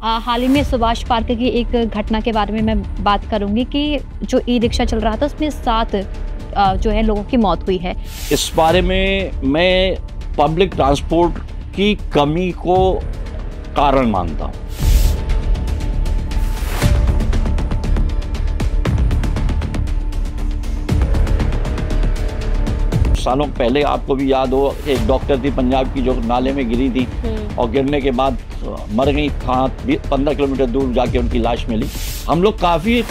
हाल ही में सुभाष पार्क की एक घटना के बारे में मैं बात करूंगी कि जो ई रिक्शा चल रहा था उसमें 7 जो है लोगों की मौत हुई है। इस बारे में मैं पब्लिक ट्रांसपोर्ट की कमी को कारण मानता हूँ। सालों पहले आपको भी याद हो, एक डॉक्टर थी पंजाब की जो नाले में गिरी थी और गिरने के बाद मर गई। कहाँ 15 किलोमीटर दूर जाके उनकी लाश मिली। हम लोग काफ़ी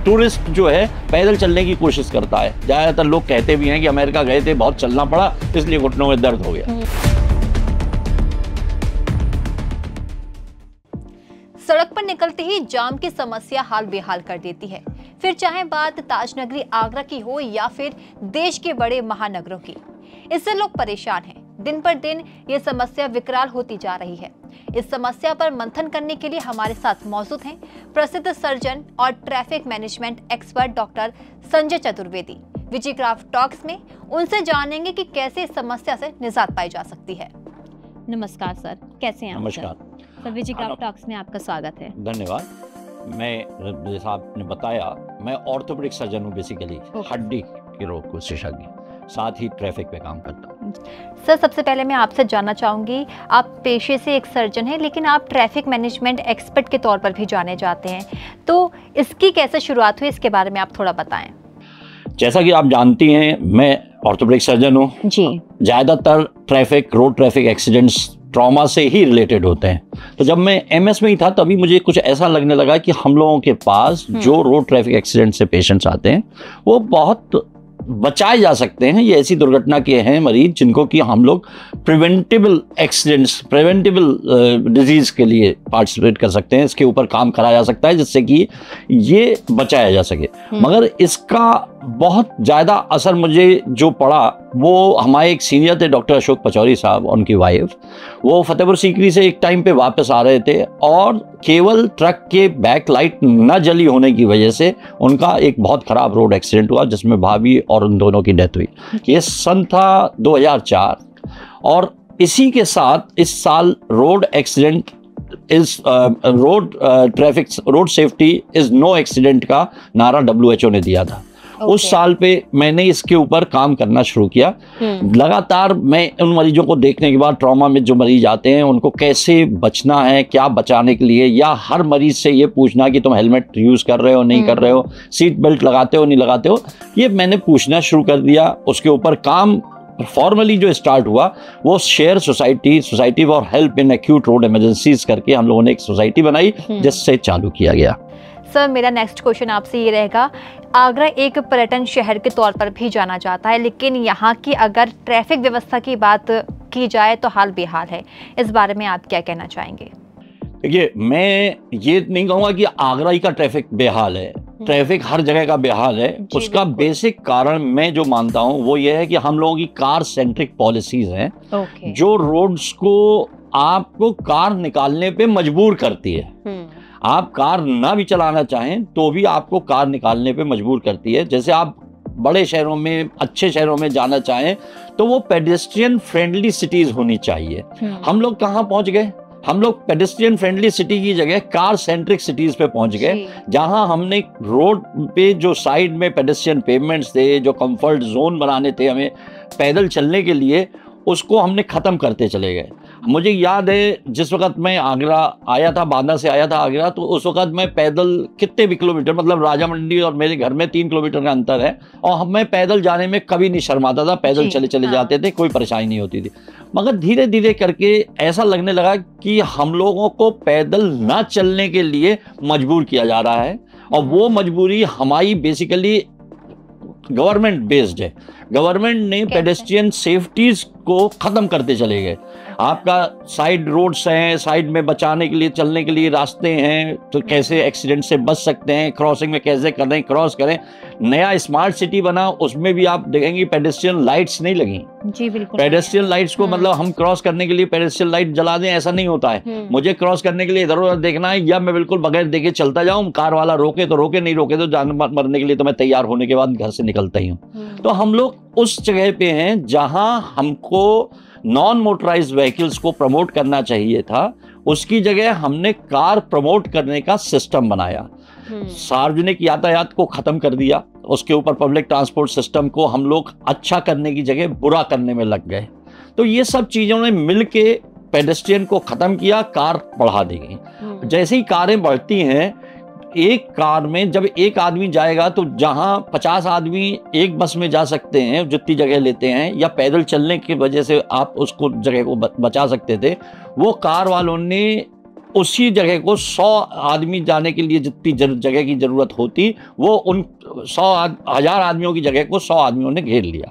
टूरिस्ट जो है पैदल चलने की कोशिश करता है। ज़्यादातर लोग कहते भी हैं कि अमेरिका गए थे, बहुत चलना पड़ा, इसलिए घुटनों में दर्द हो गया। सड़क पर निकलते ही जाम की समस्या हाल बेहाल कर देती है। फिर चाहे बात ताजनगरी आगरा की हो या फिर देश के बड़े महानगरों की, इससे लोग परेशान हैं। दिन पर दिन ये समस्या विकराल होती जा रही है। इस समस्या पर मंथन करने के लिए हमारे साथ मौजूद हैं प्रसिद्ध सर्जन और traffic management expert doctor Sanjay Chaturvedi. विजिक्राफ्ट टॉक्स में उनसे जानेंगे कि कैसे इस समस्या से निजात पाई जा सकती है। नमस्कार सर, कैसे हैं आप? नमस्कार सर, विजिक्राफ्ट टॉक्स में आपका स्वागत है। धन्यवाद। मैं जैसा आपने बताया, मैं ऑर्थोपेडिक सर्जन हूँ, बेसिकली हड्डी के रोग को विशेषज्ञ, साथ ही ट्रैफिक पे काम करता हूँ। सर, सबसे पहले मैं आपसे जानना चाहूँगी, आप पेशे से एक सर्जन हैं लेकिन आप ट्रैफिक मैनेजमेंट एक्सपर्ट के तौर पर भी जाने जाते हैं, तो इसकी कैसे शुरुआत हुई, इसके बारे में आप थोड़ा बताएं। जैसा कि आप जानती हैं, मैं ऑर्थोपेडिक सर्जन हूँ जी। ज़्यादातर रोड ट्रैफिक एक्सीडेंट्स ट्रॉमा से ही रिलेटेड होते हैं। तो जब मैं एमएस में ही था तभी मुझे कुछ ऐसा लगने लगा कि हम लोगों के पास जो रोड ट्रैफिक एक्सीडेंट से पेशेंट्स आते हैं वो बहुत बचाए जा सकते हैं। ये ऐसी दुर्घटना के हैं मरीज जिनको कि हम लोग प्रिवेंटेबल एक्सीडेंट्स, प्रिवेंटेबल डिजीज के लिए पार्टिसिपेट कर सकते हैं। इसके ऊपर काम करा जा सकता है जिससे कि ये बचाया जा सके। मगर इसका बहुत ज़्यादा असर मुझे जो पड़ा वो हमारे एक सीनियर थे डॉक्टर अशोक पचौरी साहब, उनकी वाइफ। वो फतेहपुर सीकरी से एक टाइम पे वापस आ रहे थे और केवल ट्रक के बैक लाइट न जली होने की वजह से उनका एक बहुत ख़राब रोड एक्सीडेंट हुआ जिसमें भाभी और उन दोनों की डेथ हुई। ये सन था 2004 और इसी के साथ इस साल रोड एक्सीडेंट इस road safety is no accident का नारा WHO ने दिया था। उस साल पे मैंने इसके ऊपर काम करना शुरू किया। लगातार मैं उन मरीजों को देखने के बाद, ट्रॉमा में जो मरीज आते हैं उनको कैसे बचना है, क्या बचाने के लिए, या हर मरीज से ये पूछना कि तुम हेलमेट यूज कर रहे हो नहीं कर रहे हो, सीट बेल्ट लगाते हो नहीं लगाते हो, ये मैंने पूछना शुरू कर दिया। उसके ऊपर काम फॉर्मली जो स्टार्ट हुआ वो share society for help in acute road emergencies करके हम लोगों ने एक सोसाइटी बनाई जिससे चालू किया गया। सर, मेरा नेक्स्ट क्वेश्चन आपसे ये रहेगा, आगरा एक पर्यटन शहर के तौर पर भी जाना जाता है, लेकिन यहाँ की अगर ट्रैफिक व्यवस्था की बात की जाए तो हाल बेहाल है। इस बारे में आप क्या कहना चाहेंगे? देखिए, मैं ये नहीं कहूँगा कि आगरा ही का ट्रैफिक बेहाल है। ट्रैफिक हर जगह का बेहाल है। उसका बेसिक कारण मैं जो मानता हूँ वो ये है कि हम लोगों की कार सेंट्रिक पॉलिसीज हैं जो रोड्स को आपको कार निकालने पे मजबूर करती है। आप कार ना भी चलाना चाहें तो भी आपको कार निकालने पे मजबूर करती है। जैसे आप बड़े शहरों में, अच्छे शहरों में जाना चाहें तो वो पेडेस्ट्रियन फ्रेंडली सिटीज होनी चाहिए। हम लोग कहाँ पहुंच गए? हम लोग पेडेस्ट्रियन फ्रेंडली सिटी की जगह कार सेंट्रिक सिटीज पे पहुंच गए, जहां हमने रोड पे जो साइड में पेडेस्ट्रियन पेवमेंट्स थे, जो कंफर्ट जोन बनाने थे हमें पैदल चलने के लिए, उसको हमने ख़त्म करते चले गए। मुझे याद है जिस वक्त मैं आगरा आया था, बांदा से आया था आगरा, तो उस वक्त मैं पैदल कितने भी किलोमीटर, मतलब राजा मंडी और मेरे घर में 3 किलोमीटर का अंतर है, और मैं पैदल जाने में कभी नहीं शर्माता था। पैदल चले जाते थे, कोई परेशानी नहीं होती थी। मगर धीरे धीरे करके ऐसा लगने लगा कि हम लोगों को पैदल ना चलने के लिए मजबूर किया जा रहा है, और वो मजबूरी हमारी बेसिकली गवर्नमेंट बेस्ड है। गवर्नमेंट ने पेडेस्ट्रियन सेफ्टीज को खत्म करते चले गए। आपका साइड रोड्स हैं, साइड में बचाने के लिए, चलने के लिए रास्ते हैं, तो कैसे एक्सीडेंट से बच सकते हैं, क्रॉसिंग में कैसे करें, क्रॉस करें। नया स्मार्ट सिटी बना, उसमें भी आप देखेंगे पेडेस्ट्रियन लाइट्स नहीं लगी। जी बिल्कुल। पेडेस्ट्रियन लाइट्स को मतलब हम क्रॉस करने के लिए पेडेस्ट्रियन लाइट जला दें ऐसा नहीं होता है। मुझे क्रॉस करने के लिए इधर उधर देखना है, या मैं बिल्कुल बगैर देखे चलता जाऊं, कार वाला रोके तो रोके, नहीं रोके तो जान मरने के लिए तो मैं तैयार होने के बाद घर से निकलता ही हूँ। तो हम लोग उस जगह पे हैं जहां हमको नॉन मोटराइज्ड व्हीकल्स को प्रमोट करना चाहिए था, उसकी जगह हमने कार प्रमोट करने का सिस्टम बनाया। सार्वजनिक यातायात को खत्म कर दिया, उसके ऊपर पब्लिक ट्रांसपोर्ट सिस्टम को हम लोग अच्छा करने की जगह बुरा करने में लग गए। तो ये सब चीज़ों ने मिल के पेडेस्ट्रियन को ख़त्म किया, कार बढ़ा दी गई। जैसे ही कारें बढ़ती हैं, एक कार में जब एक आदमी जाएगा तो जहां 50 आदमी एक बस में जा सकते हैं, जितनी जगह लेते हैं, या पैदल चलने की वजह से आप उसको जगह को बचा सकते थे, वो कार वालों ने उसी जगह को 100 आदमी जाने के लिए जितनी जगह की जरूरत होती, वो उन 1000 आदमियों की जगह को 100 आदमियों ने घेर लिया,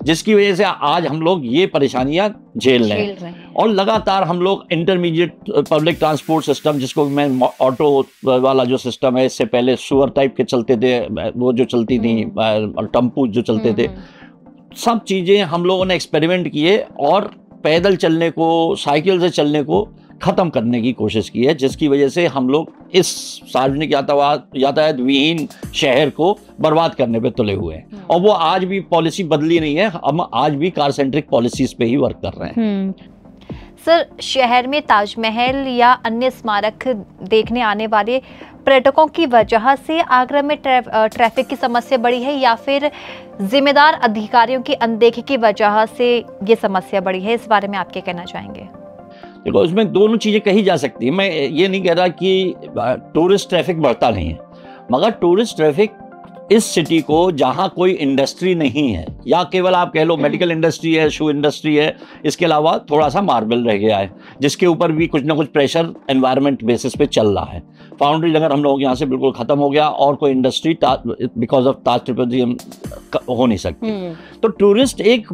जिसकी वजह से आज हम लोग ये परेशानियां झेल रहे हैं। और लगातार हम लोग इंटरमीडिएट पब्लिक ट्रांसपोर्ट सिस्टम, जिसको मैं ऑटो वाला जो सिस्टम है, इससे पहले सुअर टाइप के चलते थे, वो जो चलती थी, टेम्पू जो चलते थे, सब चीज़ें हम लोगों ने एक्सपेरिमेंट किए और पैदल चलने को, साइकिल से चलने को ख़त्म करने की कोशिश की है, जिसकी वजह से हम लोग इस सार्वजनिक यातायात विहीन शहर को बर्बाद करने पे तुले हुए हैं। और वो आज भी पॉलिसी बदली नहीं है, हम आज भी कार सेंट्रिक पॉलिसीज पे ही वर्क कर रहे हैं। सर, शहर में ताजमहल या अन्य स्मारक देखने आने वाले पर्यटकों की वजह से आगरा में ट्रैफिक की समस्या बढ़ी है, या फिर जिम्मेदार अधिकारियों की अनदेखी की वजह से ये समस्या बढ़ी है? इस बारे में आप क्या कहना चाहेंगे? देखो, इसमें दोनों चीज़ें कही जा सकती हैं। मैं ये नहीं कह रहा कि टूरिस्ट ट्रैफिक बढ़ता नहीं है, मगर टूरिस्ट ट्रैफिक इस सिटी को, जहाँ कोई इंडस्ट्री नहीं है, या केवल आप कह लो मेडिकल इंडस्ट्री है, शू इंडस्ट्री है, इसके अलावा थोड़ा सा मार्बल रह गया है, जिसके ऊपर भी कुछ ना कुछ प्रेशर एनवायरनमेंट बेसिस पे चल रहा है। फाउंड्री नगर हम लोग यहाँ से बिल्कुल ख़त्म हो गया, और कोई इंडस्ट्री बिकॉज ऑफ ताज ट्रिपोजियम हो नहीं सकती। तो टूरिस्ट एक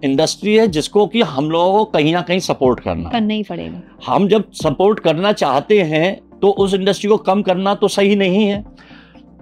इंडस्ट्री है जिसको कि हम लोगों को कहीं ना कहीं सपोर्ट करना ही पड़ेगा। हम जब सपोर्ट करना चाहते हैं तो उस इंडस्ट्री को कम करना तो सही नहीं है।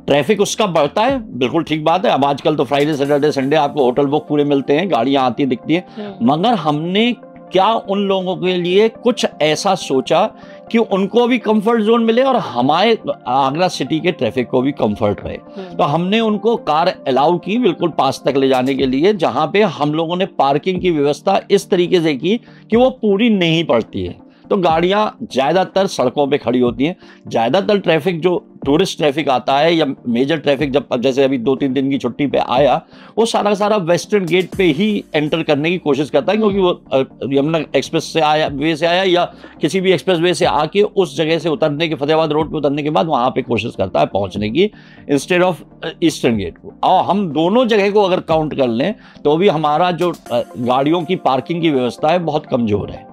ट्रैफिक उसका बढ़ता है, बिल्कुल ठीक बात है। अब आजकल तो फ्राइडे सैटरडे संडे आपको होटल बुक पूरे मिलते हैं, गाड़ियां आती दिखती हैं, मगर हमने क्या उन लोगों के लिए कुछ ऐसा सोचा कि उनको भी कंफर्ट जोन मिले और हमारे आगरा सिटी के ट्रैफिक को भी कंफर्ट रहे। तो हमने उनको कार अलाउ की बिल्कुल पास तक ले जाने के लिए, जहां पे हम लोगों ने पार्किंग की व्यवस्था इस तरीके से की कि वो पूरी नहीं पड़ती है। तो गाड़ियां ज़्यादातर सड़कों पे खड़ी होती हैं। ज़्यादातर ट्रैफिक जो टूरिस्ट ट्रैफिक आता है या मेजर ट्रैफिक, जब जैसे अभी 2-3 दिन की छुट्टी पे आया, वो सारा सारा वेस्टर्न गेट पे ही एंटर करने की कोशिश करता है, क्योंकि वो यमुना एक्सप्रेस से आया, वे से आया, या किसी भी एक्सप्रेस वे से आके उस जगह से उतरने के, फतेहाबाद रोड पे उतरने के बाद वहाँ पे कोशिश करता है पहुँचने की, इंस्टेड ऑफ ईस्टर्न गेट को। और हम दोनों जगह को अगर काउंट कर लें तो भी हमारा जो गाड़ियों की पार्किंग की व्यवस्था है बहुत कमज़ोर है।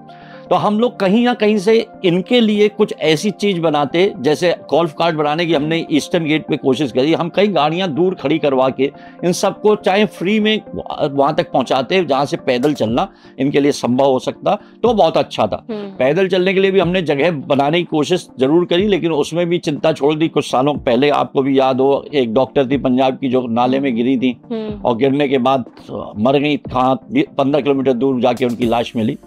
तो हम लोग कहीं ना कहीं से इनके लिए कुछ ऐसी चीज़ बनाते, जैसे गोल्फ कार्ट बनाने की हमने ईस्टर्न गेट पे कोशिश करी। हम कई गाड़ियां दूर खड़ी करवा के इन सबको चाहे फ्री में वहां तक पहुंचाते, जहां से पैदल चलना इनके लिए संभव हो सकता, तो बहुत अच्छा था। पैदल चलने के लिए भी हमने जगह बनाने की कोशिश जरूर करी, लेकिन उसमें भी चिंता छोड़ दी। कुछ सालों पहले आपको भी याद हो, एक डॉक्टर थी पंजाब की जो नाले में गिरी थी और गिरने के बाद मर गई। 15 किलोमीटर दूर जाके उनकी लाश मिली।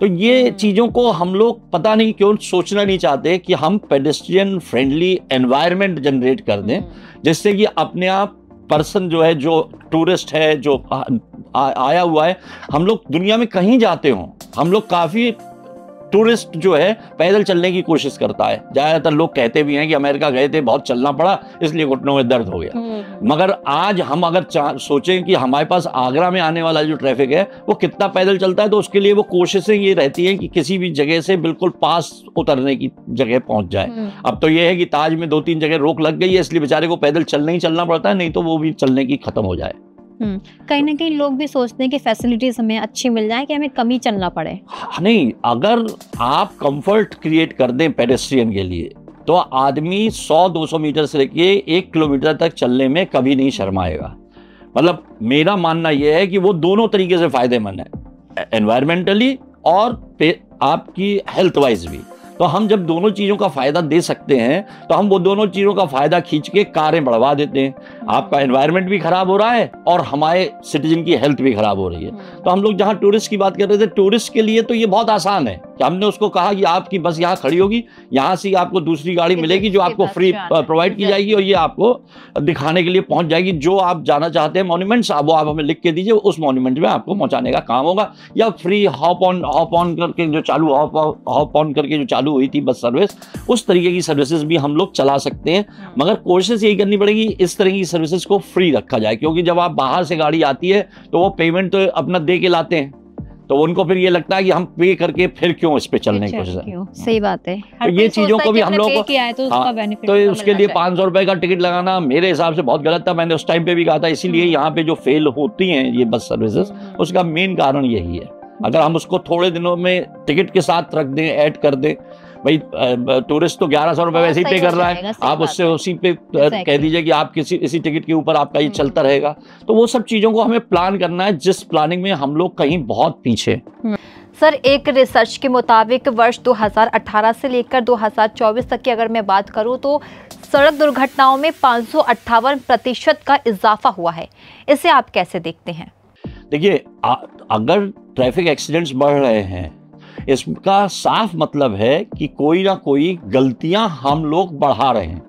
तो ये चीज़ों को हम लोग पता नहीं क्यों सोचना नहीं चाहते कि हम पेडेस्ट्रियन फ्रेंडली एनवायरनमेंट जनरेट कर दें, जिससे कि अपने आप पर्सन जो है, जो टूरिस्ट है, जो आया हुआ है, हम लोग दुनिया में कहीं जाते हों, हम लोग काफ़ी टूरिस्ट जो है पैदल चलने की कोशिश करता है। ज़्यादातर लोग कहते भी हैं कि अमेरिका गए थे, बहुत चलना पड़ा, इसलिए घुटनों में दर्द हो गया। मगर आज हम अगर सोचें कि हमारे पास आगरा में आने वाला जो ट्रैफिक है वो कितना पैदल चलता है, तो उसके लिए वो कोशिशें ये रहती हैं कि किसी भी जगह से बिल्कुल पास उतरने की जगह पहुंच जाए। अब तो ये है कि ताज में 2-3 जगह रोक लग गई है, इसलिए बेचारे को पैदल चलना ही चलना पड़ता है, नहीं तो वो भी चलने की खत्म हो जाए। कहीं ना कहीं लोग भी सोचते हैं कि फैसिलिटीज हमें अच्छी मिल जाए, कि हमें कम ही चलना पड़े। नहीं, अगर आप कंफर्ट क्रिएट कर दें पेडेस्ट्रियन के लिए, तो आदमी 100-200 मीटर से लेके 1 किलोमीटर तक चलने में कभी नहीं शर्माएगा। मतलब मेरा मानना यह है कि वो दोनों तरीके से फायदेमंद है, एनवायरमेंटली और आपकी हेल्थ वाइज भी। तो हम जब दोनों चीज़ों का फ़ायदा दे सकते हैं तो हम वो दोनों चीज़ों का फ़ायदा खींच के कारें बढ़वा देते हैं। आपका एनवायरनमेंट भी ख़राब हो रहा है और हमारे सिटीजन की हेल्थ भी ख़राब हो रही है। तो हम लोग जहाँ टूरिस्ट की बात कर रहे थे, टूरिस्ट के लिए तो ये बहुत आसान है कि हमने उसको कहा कि आपकी बस यहाँ खड़ी होगी, यहाँ से आपको दूसरी गाड़ी मिलेगी जो आपको फ्री प्रोवाइड की जाएगी और ये आपको दिखाने के लिए पहुँच जाएगी। जो आप जाना चाहते हैं मॉन्यूमेंट्स, वो आप हमें लिख के दीजिए, उस मॉन्यूमेंट में आपको पहुँचाने का काम होगा। या फ्री हॉप ऑन करके जो चालू हॉप ऑन करके जो चालू हुई थी बस सर्विस, उस तरीके की सर्विसेज भी हम लोग चला सकते हैं। मगर कोशिश यही करनी पड़ेगी इस तरह की सर्विसेज को फ्री रखा जाए, क्योंकि जब आप बाहर से गाड़ी आती है तो वो पेमेंट तो अपना दे के लाते हैं, तो उनको फिर ये लगता है कि हम पे करके फिर क्यों इस पे चलने की कोशिश है। सही बात है। तो ये चीजों को भी हम लोग तो उसके लिए 500 रुपए का टिकट लगाना मेरे हिसाब से बहुत गलत था। मैंने उस टाइम पे भी कहा था, इसीलिए यहाँ पे जो फेल होती हैं ये बस सर्विसेज, उसका मेन कारण यही है। अगर हम उसको थोड़े दिनों में टिकट के साथ रख दें, ऐड कर दें, भाई टूरिस्ट तो 1100 रुपए वैसे ही पे कर रहा है, आप उससे उसी पे कह दीजिए कि आप इसी टिकट के ऊपर आपका ये चलता रहेगा। तो वो सब चीजों को हमें प्लान करना है, जिस प्लानिंग में हम लोग कहीं बहुत पीछे। सर, एक रिसर्च के मुताबिक वर्ष 2018 से लेकर 2024 तक की अगर मैं बात करूं तो सड़क दुर्घटनाओं में 558% का इजाफा हुआ है। इसे आप कैसे देखते हैं? देखिए, अगर ट्रैफिक एक्सीडेंट्स बढ़ रहे हैं, इसका साफ मतलब है कि कोई ना कोई गलतियां हम लोग बढ़ा रहे हैं।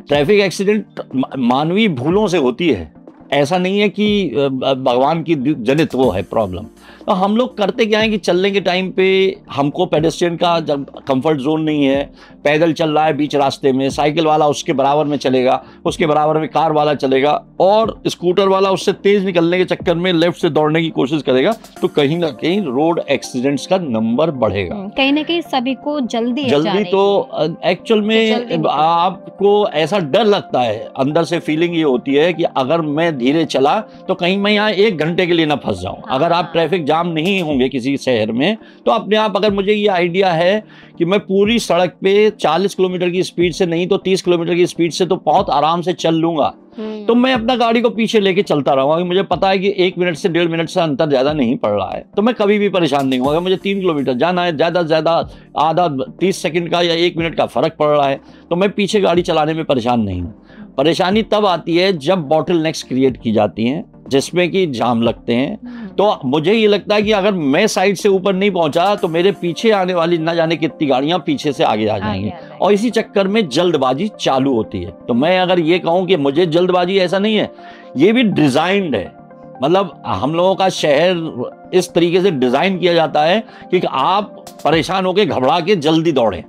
ट्रैफिक एक्सीडेंट मानवीय भूलों से होती है, ऐसा नहीं है कि भगवान की जनित वो है प्रॉब्लम। तो हम लोग करते क्या है कि चलने के टाइम पे हमको पेडेस्ट्रियन का जब कंफर्ट जोन नहीं है, पैदल चल रहा है बीच रास्ते में, साइकिल वाला उसके बराबर में चलेगा, उसके बराबर में कार वाला चलेगा और स्कूटर वाला उससे तेज निकलने के चक्कर में लेफ्ट से दौड़ने की कोशिश करेगा, तो कहीं ना कहीं रोड एक्सीडेंट्स का नंबर बढ़ेगा। कहीं ना कहीं सभी को जल्दी तो एक्चुअल में आपको ऐसा डर लगता है, अंदर से फीलिंग ये होती है कि अगर मैं धीरे चला तो कहीं मैं यहाँ 1 घंटे के लिए ना फंस जाऊं। अगर आप ट्रैफिक जाम नहीं होंगे किसी शहर में तो अपने आप, अगर मुझे ये आइडिया है कि मैं पूरी सड़क पे 40 किलोमीटर की स्पीड से नहीं तो 30 किलोमीटर की स्पीड से तो बहुत आराम से चल लूंगा, तो मैं अपना गाड़ी को पीछे लेके चलता रहूंगा। मुझे पता है कि 1 मिनट से 1.5 मिनट से अंतर ज्यादा नहीं पड़ रहा है, तो मैं कभी भी परेशान नहीं होगा। मुझे 3 किलोमीटर जाना है, ज्यादा से ज्यादा आधा 30 सेकंड का या 1 मिनट का फर्क पड़ रहा है, तो मैं पीछे गाड़ी चलाने में परेशान नहीं हूँ। परेशानी तब आती है जब बॉटल नेक्स क्रिएट की जाती हैं, जिसमें कि जाम लगते हैं। तो मुझे ये लगता है कि अगर मैं साइड से ऊपर नहीं पहुंचा तो मेरे पीछे आने वाली न जाने कितनी गाड़ियां पीछे से आगे आ जाएंगी और इसी चक्कर में जल्दबाजी चालू होती है। तो मैं अगर ये कहूं कि मुझे जल्दबाजी, ऐसा नहीं है, ये भी डिजाइंड है। मतलब हम लोगों का शहर इस तरीके से डिजाइन किया जाता है कि आप परेशान होकर घबरा के जल्दी दौड़े।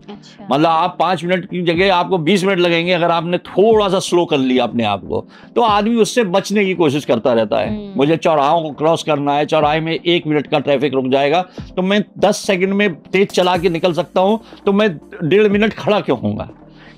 अच्छा। मतलब आप 5 मिनट की जगह आपको 20 मिनट लगेंगे। अगर आपने थोड़ा सा स्लो कर लिया अपने आप को, तो आदमी उससे बचने की कोशिश करता रहता है। मुझे चौराहों को क्रॉस करना है, चौराहे में 1 मिनट का ट्रैफिक रुक जाएगा तो मैं 10 सेकंड में तेज चला के निकल सकता हूं, तो मैं 1.5 मिनट खड़ा क्यों होऊंगा?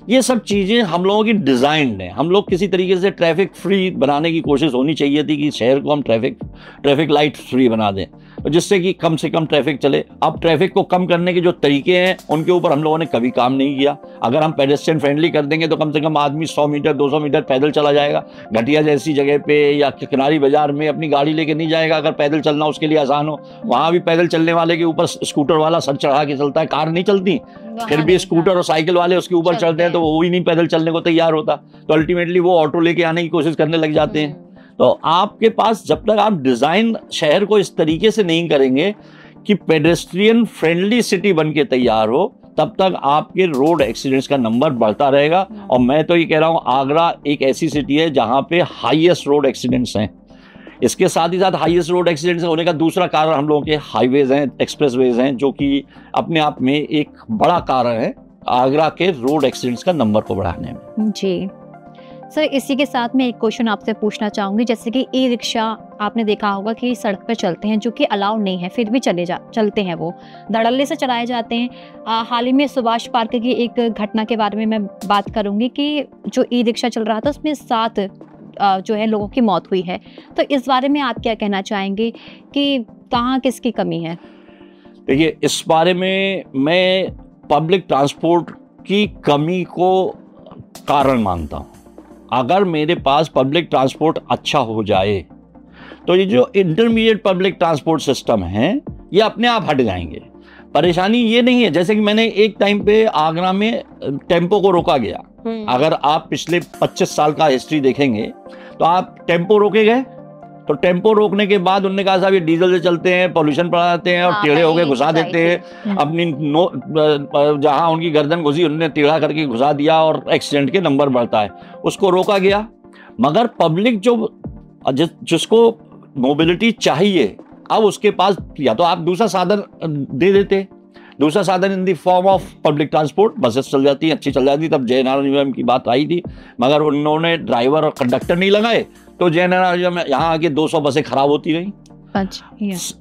ये सब चीज़ें हम लोगों की डिज़ाइन है। हम लोग किसी तरीके से ट्रैफिक फ्री बनाने की कोशिश होनी चाहिए थी कि शहर को हम ट्रैफिक लाइट फ्री बना दें, जिससे कि कम से कम ट्रैफिक चले। अब ट्रैफिक को कम करने के जो तरीके हैं उनके ऊपर हम लोगों ने कभी काम नहीं किया। अगर हम पेडेस्ट्रियन फ्रेंडली कर देंगे तो कम से कम आदमी 100 मीटर 200 मीटर पैदल चला जाएगा। घटिया जैसी जगह पे या किनारी बाजार में अपनी गाड़ी लेके नहीं जाएगा। अगर पैदल चलना उसके लिए आसान हो, वहाँ भी पैदल चलने वाले के ऊपर स्कूटर वाला सर चढ़ा के चलता है, कार नहीं चलती, फिर भी स्कूटर और साइकिल वाले उसके ऊपर चलते हैं, तो वो ही नहीं पैदल चलने को तैयार होता, तो अल्टीमेटली वो ऑटो लेके आने की कोशिश करने लग जाते हैं। तो आपके पास जब तक आप डिजाइन शहर को इस तरीके से नहीं करेंगे कि पेडेस्ट्रियन फ्रेंडली सिटी बन के तैयार हो, तब तक आपके रोड एक्सीडेंट्स का नंबर बढ़ता रहेगा। और मैं तो ये कह रहा हूँ, आगरा एक ऐसी सिटी है जहाँ पे हाईएस्ट रोड एक्सीडेंट्स हैं। इसके साथ ही साथ हाईएस्ट रोड एक्सीडेंट्स होने का दूसरा कारण हम लोगों के हाईवेज हैं, एक्सप्रेसवेज हैं, जो कि अपने आप में एक बड़ा कारण है आगरा के रोड एक्सीडेंट्स का नंबर को बढ़ाने में। जी सर, इसी के साथ मैं एक क्वेश्चन आपसे पूछना चाहूँगी। जैसे कि ई रिक्शा आपने देखा होगा कि सड़क पर चलते हैं, जो कि अलाउ नहीं है, फिर भी चलते हैं, वो धड़ल्ले से चलाए जाते हैं। हाल ही में सुभाष पार्क की एक घटना के बारे में मैं बात करूँगी कि जो ई रिक्शा चल रहा था उसमें 7 जो है लोगों की मौत हुई है। तो इस बारे में आप क्या कहना चाहेंगे कि कहाँ किसकी कमी है? देखिए, इस बारे में मैं पब्लिक ट्रांसपोर्ट की कमी को कारण मानता हूँ। अगर मेरे पास पब्लिक ट्रांसपोर्ट अच्छा हो जाए तो ये जो इंटरमीडिएट पब्लिक ट्रांसपोर्ट सिस्टम है ये अपने आप हट जाएंगे। परेशानी ये नहीं है, जैसे कि मैंने एक टाइम पे आगरा में टेम्पो को रोका गया। अगर आप पिछले 25 साल का हिस्ट्री देखेंगे तो आप टेम्पो रोके गए, तो टेम्पो रोकने के बाद उन्होंने कहा साहब ये डीजल से चलते हैं, पॉल्यूशन बढ़ाते हैं, और टेढ़े होके घुसा देते हैं अपनी जहां उनकी गर्दन घुसी उन्होंने टेढ़ा करके घुसा दिया और एक्सीडेंट के नंबर बढ़ता है। उसको रोका गया। मगर पब्लिक जिसको मोबिलिटी चाहिए, अब उसके पास या तो आप दूसरा साधन दे देते, दूसरा साधन in the form of public transport, buses चल जाती अच्छी चल जाती। तब जयनारायण की बात आई थी, मगर उन्होंने ड्राइवर और कंडक्टर नहीं लगाए, तो जयनारायण में यहाँ आके 200 बसें खराब होती रही।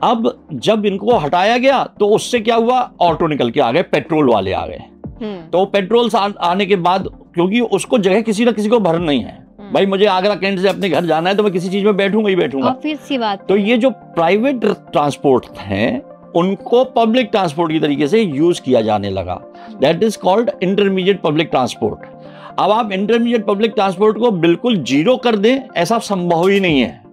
अब जब इनको हटाया गया तो उससे क्या हुआ, ऑटो निकल के आ गए, पेट्रोल वाले आ गए। तो पेट्रोल आने के बाद, क्योंकि उसको जगह किसी ना किसी को भरना नहीं है, भाई मुझे आगरा कैंट से अपने घर जाना है तो मैं किसी चीज में बैठूंगा ही बैठूंगा। फिर सी बात। तो ये जो प्राइवेट ट्रांसपोर्ट हैं उनको पब्लिक ट्रांसपोर्ट की तरीके से यूज किया जाने लगा। That is called intermediate public transport. अब आप इंटरमीडिएट पब्लिक ट्रांसपोर्ट को बिल्कुल जीरो कर दें, ऐसा संभव ही नहीं है।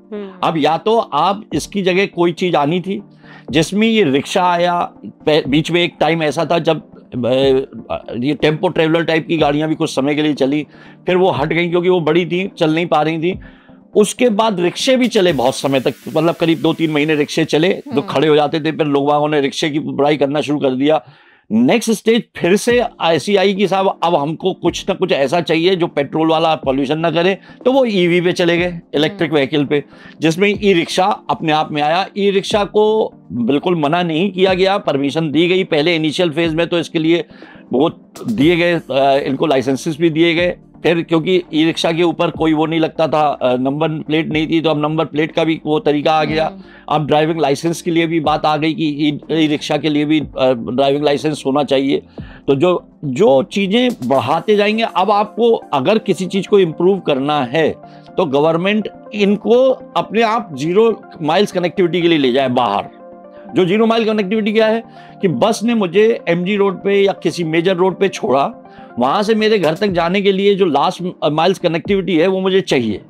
अब या तो आप इसकी जगह कोई चीज आनी थी, जिसमें ये रिक्शा आया, बीच में एक टाइम ऐसा था जब ये टेम्पो ट्रेवलर टाइप की गाड़ियां भी कुछ समय के लिए चली, फिर वो हट गई क्योंकि वो बड़ी थी, चल नहीं पा रही थी। उसके बाद रिक्शे भी चले बहुत समय तक, मतलब करीब 2-3 महीने रिक्शे चले, तो खड़े हो जाते थे, फिर लोगों ने रिक्शे की बुराई करना शुरू कर दिया। नेक्स्ट स्टेज फिर से ऐसी आई कि साहब अब हमको कुछ ना कुछ ऐसा चाहिए जो पेट्रोल वाला पॉल्यूशन ना करे, तो वो ईवी पे चले गए, इलेक्ट्रिक व्हीकल पे, जिसमें ई रिक्शा अपने आप में आया। ई रिक्शा को बिल्कुल मना नहीं किया गया, परमिशन दी गई पहले इनिशियल फेज में, तो इसके लिए बहुत दिए गए, इनको लाइसेंसेस भी दिए गए। फिर क्योंकि ई रिक्शा के ऊपर कोई वो नहीं लगता था, नंबर प्लेट नहीं थी, तो अब नंबर प्लेट का भी वो तरीका आ गया। अब ड्राइविंग लाइसेंस के लिए भी बात आ गई कि ई रिक्शा के लिए भी ड्राइविंग लाइसेंस होना चाहिए। तो जो चीज़ें बढ़ाते जाएंगे, अब आपको अगर किसी चीज़ को इम्प्रूव करना है तो गवर्नमेंट इनको अपने आप 0 माइल्स कनेक्टिविटी के लिए ले जाए बाहर। जो 0 माइल कनेक्टिविटी क्या है कि बस ने मुझे एमजी रोड पे या किसी मेजर रोड पे छोड़ा, वहां से मेरे घर तक जाने के लिए जो लास्ट माइल्स कनेक्टिविटी है वो मुझे चाहिए।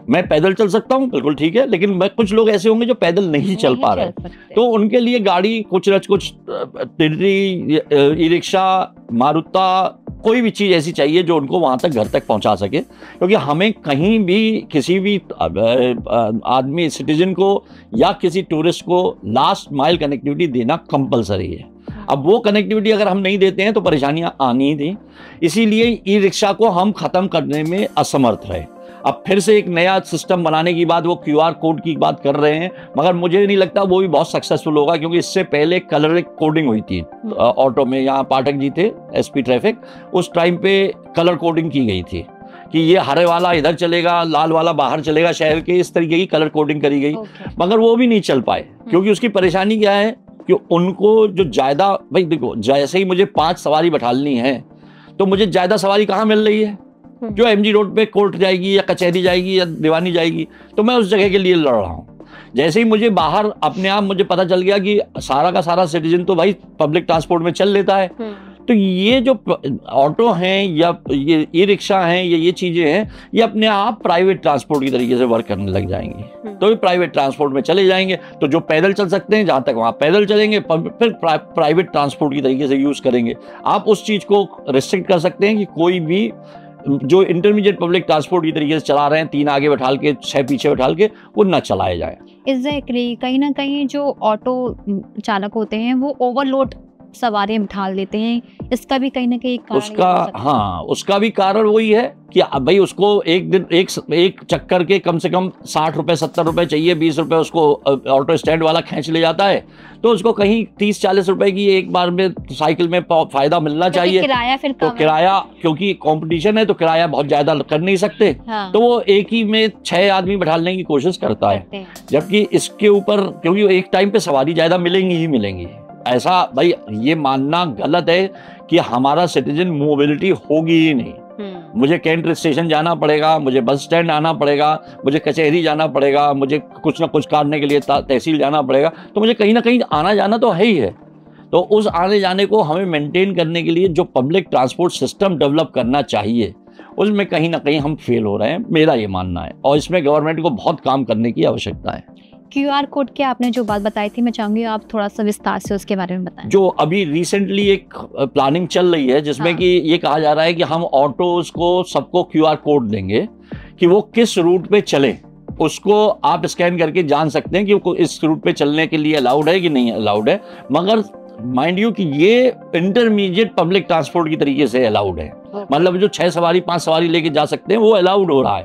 मैं पैदल चल सकता हूँ, बिल्कुल ठीक है, लेकिन कुछ लोग ऐसे होंगे जो पैदल नहीं चल पा रहे, तो उनके लिए गाड़ी कुछ न कुछ टिड्री, ई रिक्शा, मारुता, कोई भी चीज़ ऐसी चाहिए जो उनको वहां तक घर तक पहुंचा सके। क्योंकि हमें कहीं भी किसी भी आदमी, सिटीजन को या किसी टूरिस्ट को लास्ट माइल कनेक्टिविटी देना कंपलसरी है। अब वो कनेक्टिविटी अगर हम नहीं देते हैं तो परेशानियां आनी ही थी। इसीलिए ई रिक्शा को हम खत्म करने में असमर्थ रहे। अब फिर से एक नया सिस्टम बनाने की बात, वो QR कोड की बात कर रहे हैं, मगर मुझे नहीं लगता वो भी बहुत सक्सेसफुल होगा, क्योंकि इससे पहले कलर कोडिंग हुई थी ऑटो में। यहाँ पाठक जी थे SP ट्रैफिक, उस टाइम पे कलर कोडिंग की गई थी कि ये हरे वाला इधर चलेगा, लाल वाला बाहर चलेगा शहर के, इस तरीके की कलर कोडिंग करी गई। मगर वो भी नहीं चल पाए, क्योंकि उसकी परेशानी क्या है कि उनको जो ज्यादा, भाई देखो, जैसे ही मुझे 5 सवारी बैठालनी है तो मुझे ज्यादा सवारी कहाँ मिल रही है? जो MG रोड पे कोर्ट जाएगी या कचहरी जाएगी या दीवानी जाएगी, तो मैं उस जगह के लिए लड़ रहा हूँ। जैसे ही मुझे बाहर अपने आप मुझे पता चल गया कि सारा का सारा सिटीजन तो भाई पब्लिक ट्रांसपोर्ट में चल लेता है, तो ये जो ऑटो हैं या ये ई रिक्शा हैं या ये चीजें हैं, ये अपने आप प्राइवेट ट्रांसपोर्ट की तरीके से वर्क करने लग जाएंगे। तो ये प्राइवेट ट्रांसपोर्ट में चले जाएंगे, तो जो पैदल चल सकते हैं जहां तक वहां पैदल चलेंगे, फिर प्राइवेट ट्रांसपोर्ट की तरीके से यूज करेंगे। आप उस चीज को रिस्ट्रिक्ट कर सकते हैं कि कोई भी जो इंटरमीडिएट पब्लिक ट्रांसपोर्ट की तरीके से चला रहे हैं, 3 आगे बैठाल के 6 पीछे बैठाल के, वो न चलाए जाए। एग्जैक्टली, कहीं ना कहीं जो ऑटो चालक होते हैं वो ओवरलोड सवारी बिठाल देते हैं, इसका भी कहीं ना कहीं उसका भी कारण वही है कि भाई उसको एक दिन एक चक्कर के कम से कम 60 रुपए 70 रुपए चाहिए, 20 रुपए उसको ऑटो स्टैंड वाला खींच ले जाता है, तो उसको कहीं 30-40 रुपए की एक बार में साइकिल में फायदा मिलना चाहिए। किराया फिर तो किराया, क्योंकि कंपटीशन है तो किराया बहुत ज्यादा कर नहीं सकते, तो वो एक ही में 6 आदमी बैठाने की कोशिश करता है। जबकि इसके ऊपर, क्योंकि एक टाइम पे सवारी ज्यादा मिलेंगी ही मिलेंगी, ऐसा भाई ये मानना गलत है कि हमारा सिटीजन मोबिलिटी होगी ही नहीं। मुझे कैंट स्टेशन जाना पड़ेगा, मुझे बस स्टैंड आना पड़ेगा, मुझे कचहरी जाना पड़ेगा, मुझे कुछ ना कुछ करने के लिए तहसील जाना पड़ेगा, तो मुझे कहीं ना कहीं आना जाना तो है ही है। तो उस आने जाने को हमें मेंटेन करने के लिए जो पब्लिक ट्रांसपोर्ट सिस्टम डेवलप करना चाहिए, उसमें कहीं ना कहीं हम फेल हो रहे हैं, मेरा ये मानना है, और इसमें गवर्नमेंट को बहुत काम करने की आवश्यकता है। QR कोड के आपने जो बात बताई थी, मैं चाहूंगी आप थोड़ा सा विस्तार से उसके बारे में बताएं। जो अभी रिसेंटली एक प्लानिंग चल रही है जिसमें हाँ। कि ये कहा जा रहा है कि हम ऑटोज को सबको QR कोड देंगे कि वो किस रूट पे चले, उसको आप स्कैन करके जान सकते हैं कि वो इस रूट पे चलने के लिए अलाउड है कि नहीं अलाउड है। मगर माइंड यू कि ये इंटरमीडिएट पब्लिक ट्रांसपोर्ट की तरीके से अलाउड है, मतलब जो 6 सवारी 5 सवारी लेके जा सकते हैं वो अलाउड हो रहा है।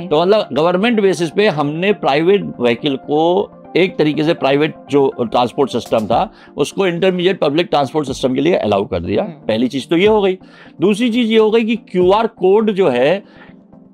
तो मतलब गवर्नमेंट बेसिस पे हमने प्राइवेट व्हीकल को एक तरीके से प्राइवेट जो ट्रांसपोर्ट सिस्टम था उसको इंटरमीडिएट पब्लिक ट्रांसपोर्ट सिस्टम के लिए अलाउ कर दिया। पहली चीज तो ये हो गई। दूसरी चीज ये हो गई कि QR कोड जो है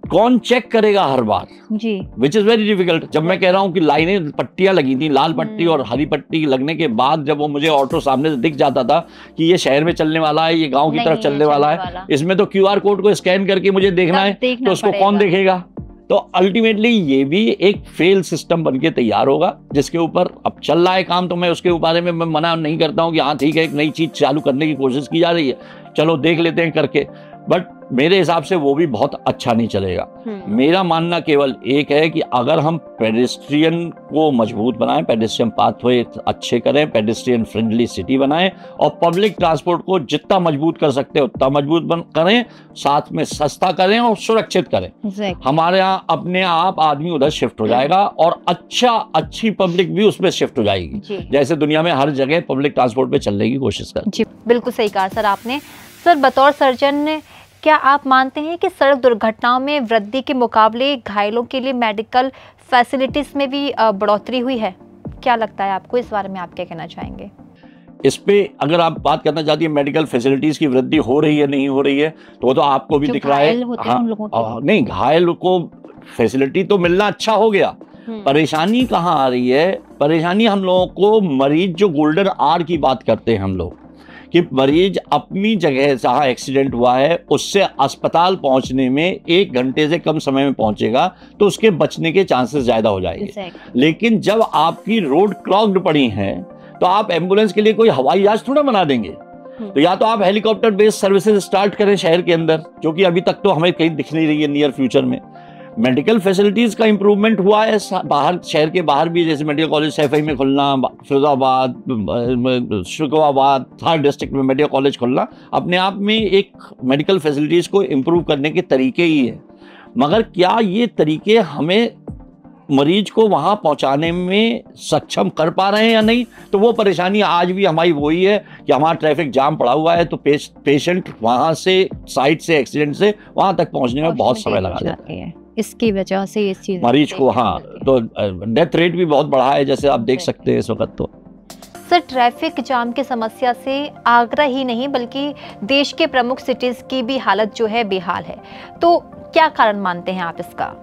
कौन चेक करेगा हर बार जी, विच इज वेरी डिफिकल्ट। जब मैं कह रहा हूँ कि लाइनें पट्टियां लगी थी, लाल पट्टी और हरी पट्टी लगने के बाद जब वो मुझे ऑटो सामने से दिख जाता था कि ये शहर में चलने वाला है, ये गांव की तरफ चलने वाला है, इसमें तो QR कोड को स्कैन करके मुझे देखना है, तो उसको कौन देखेगा? तो अल्टीमेटली ये भी एक फेल सिस्टम बनके तैयार होगा जिसके ऊपर अब चल रहा है काम। तो मैं उसके बारे में मैं मना नहीं करता हूँ कि हाँ ठीक है, एक नई चीज चालू करने की कोशिश की जा रही है, चलो देख लेते हैं करके, बट मेरे हिसाब से वो भी बहुत अच्छा नहीं चलेगा। मेरा मानना केवल एक है कि अगर हम पेडेस्ट्रियन को मजबूत बनाएं, पेडेस्ट्रियन पाथवे अच्छे करें, पेडेस्ट्रियन फ्रेंडली सिटी बनाएं और पब्लिक ट्रांसपोर्ट को जितना मजबूत कर सकते हैं उतना मजबूत करें, साथ में सस्ता करें और सुरक्षित करें। हमारे यहाँ अपने आप आदमी उधर शिफ्ट हो जाएगा और अच्छी पब्लिक भी उसमें शिफ्ट हो जाएगी, जैसे दुनिया में हर जगह पब्लिक ट्रांसपोर्ट पे चलने की कोशिश करें। जी बिल्कुल सही कहा सर आपने। सर बतौर सर्जन क्या आप मानते हैं कि सड़क दुर्घटनाओं में वृद्धि के मुकाबले घायलों के लिए मेडिकल फैसिलिटीज में भी बढ़ोतरी हुई है? क्या लगता है आपको, इस बारे में आप क्या कहना चाहेंगे? इस पे अगर आप बात करना चाहती है मेडिकल फैसिलिटीज की वृद्धि हो रही है नहीं हो रही है, तो वो तो आपको भी दिख रहा है। हाँ, नहीं घायल को फैसिलिटी तो मिलना अच्छा हो गया, परेशानी कहाँ आ रही है? परेशानी हम लोगों को मरीज जो गोल्डन आवर की बात करते हैं हम लोग कि मरीज अपनी जगह जहाँ एक्सीडेंट हुआ है उससे अस्पताल पहुंचने में 1 घंटे से कम समय में पहुंचेगा तो उसके बचने के चांसेस ज्यादा हो जाएंगे। लेकिन जब आपकी रोड क्लॉग्ड पड़ी है तो आप एम्बुलेंस के लिए कोई हवाई जहाज थोड़ा बना देंगे, तो या तो आप हेलीकॉप्टर बेस्ड सर्विसेज स्टार्ट करें शहर के अंदर, जो कि अभी तक तो हमें कहीं दिख नहीं रही है नियर फ्यूचर में। मेडिकल फैसिलिटीज का इंप्रूवमेंट हुआ है बाहर, शहर के बाहर भी, जैसे मेडिकल कॉलेज सैफई में खुलना, फिरोजाबाद, शुगाबाद, थार डिस्ट्रिक्ट में मेडिकल कॉलेज खुलना अपने आप में एक मेडिकल फैसिलिटीज को इम्प्रूव करने के तरीके ही है। मगर क्या ये तरीके हमें मरीज को वहां पहुंचाने में सक्षम कर पा रहे हैं या नहीं? तो वो परेशानी आज भी हमारी वही है कि हमारा ट्रैफिक जाम पड़ा हुआ है, तो पेशेंट वहां से साइट से एक्सीडेंट से वहां तक पहुंचने में बहुत समय लगा जाता है। इसकी वजह से इस चीज मरीज को, हाँ, तो डेथ रेट भी बहुत बढ़ा है जैसे आप देख सकते हैं इस वक्त। तो सर ट्रैफिक जाम की समस्या से आगरा ही नहीं बल्कि देश के प्रमुख सिटीज की भी हालत जो है बेहाल है, तो क्या कारण मानते हैं आप इसका?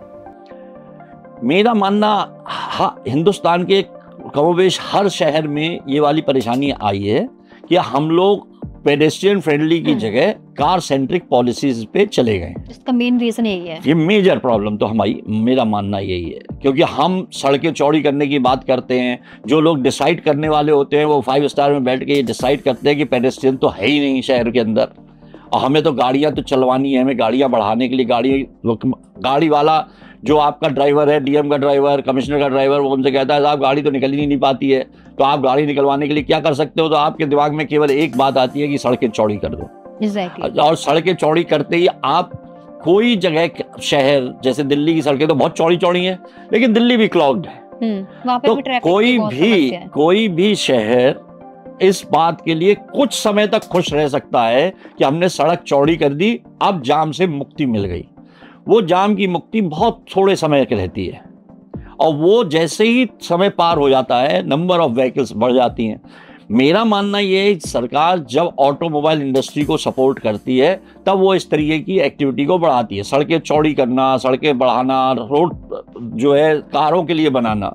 मेरा मानना, हाँ, हिंदुस्तान के कमोबेश हर शहर में ये वाली परेशानी आई है कि हम लोग पेडेस्ट्रियन फ्रेंडली की जगह कार सेंट्रिक पॉलिसीज पे चले गए। इसका मेन रीजन यही है, ये मेजर प्रॉब्लम तो मेरा मानना यही है, क्योंकि हम सड़कें चौड़ी करने की बात करते हैं, जो लोग डिसाइड करने वाले होते हैं वो 5 स्टार में बैठ के ये डिसाइड करते हैं कि पेडेस्ट्रियन तो है ही नहीं शहर के अंदर और हमें तो गाड़ियां तो चलवानी है, हमें गाड़ियां बढ़ाने के लिए गाड़ी वाला जो आपका ड्राइवर है, डीएम का ड्राइवर, कमिश्नर का ड्राइवर, वो उनसे कहता है साहब गाड़ी तो निकल ही नहीं पाती है, तो आप गाड़ी निकलवाने के लिए क्या कर सकते हो? तो आपके दिमाग में केवल एक बात आती है कि सड़कें चौड़ी कर दो। और सड़कें चौड़ी करते ही आप कोई जगह, शहर जैसे दिल्ली की सड़कें तो बहुत चौड़ी चौड़ी है, लेकिन दिल्ली भी क्लॉग्ड है, तो कोई भी शहर इस बात के लिए कुछ समय तक खुश रह सकता है कि हमने सड़क चौड़ी कर दी, अब जाम से मुक्ति मिल गई। वो जाम की मुक्ति बहुत थोड़े समय की रहती है और वो जैसे ही समय पार हो जाता है नंबर ऑफ व्हीकल्स बढ़ जाती हैं। मेरा मानना ये है सरकार जब ऑटोमोबाइल इंडस्ट्री को सपोर्ट करती है तब वो इस तरीके की एक्टिविटी को बढ़ाती है। सड़कें चौड़ी करना, सड़कें बढ़ाना, रोड जो है कारों के लिए बनाना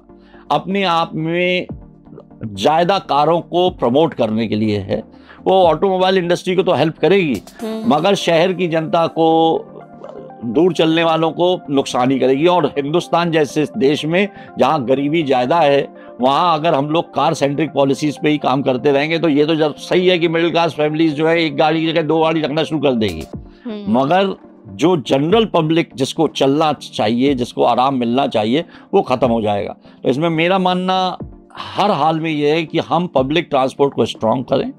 अपने आप में ज़्यादा कारों को प्रमोट करने के लिए है। वो ऑटोमोबाइल इंडस्ट्री को तो हेल्प करेगी मगर शहर की जनता को, दूर चलने वालों को नुकसान ही करेगी। और हिंदुस्तान जैसे देश में जहाँ गरीबी ज़्यादा है वहाँ अगर हम लोग कार सेंट्रिक पॉलिसीज़ पे ही काम करते रहेंगे तो ये तो जब सही है कि मिडिल क्लास फैमिलीज जो है एक गाड़ी की जगह 2 गाड़ी रखना शुरू कर देगी, मगर जो जनरल पब्लिक जिसको चलना चाहिए, जिसको आराम मिलना चाहिए, वो ख़त्म हो जाएगा। तो इसमें मेरा मानना हर हाल में ये है कि हम पब्लिक ट्रांसपोर्ट को स्ट्रॉन्ग करें,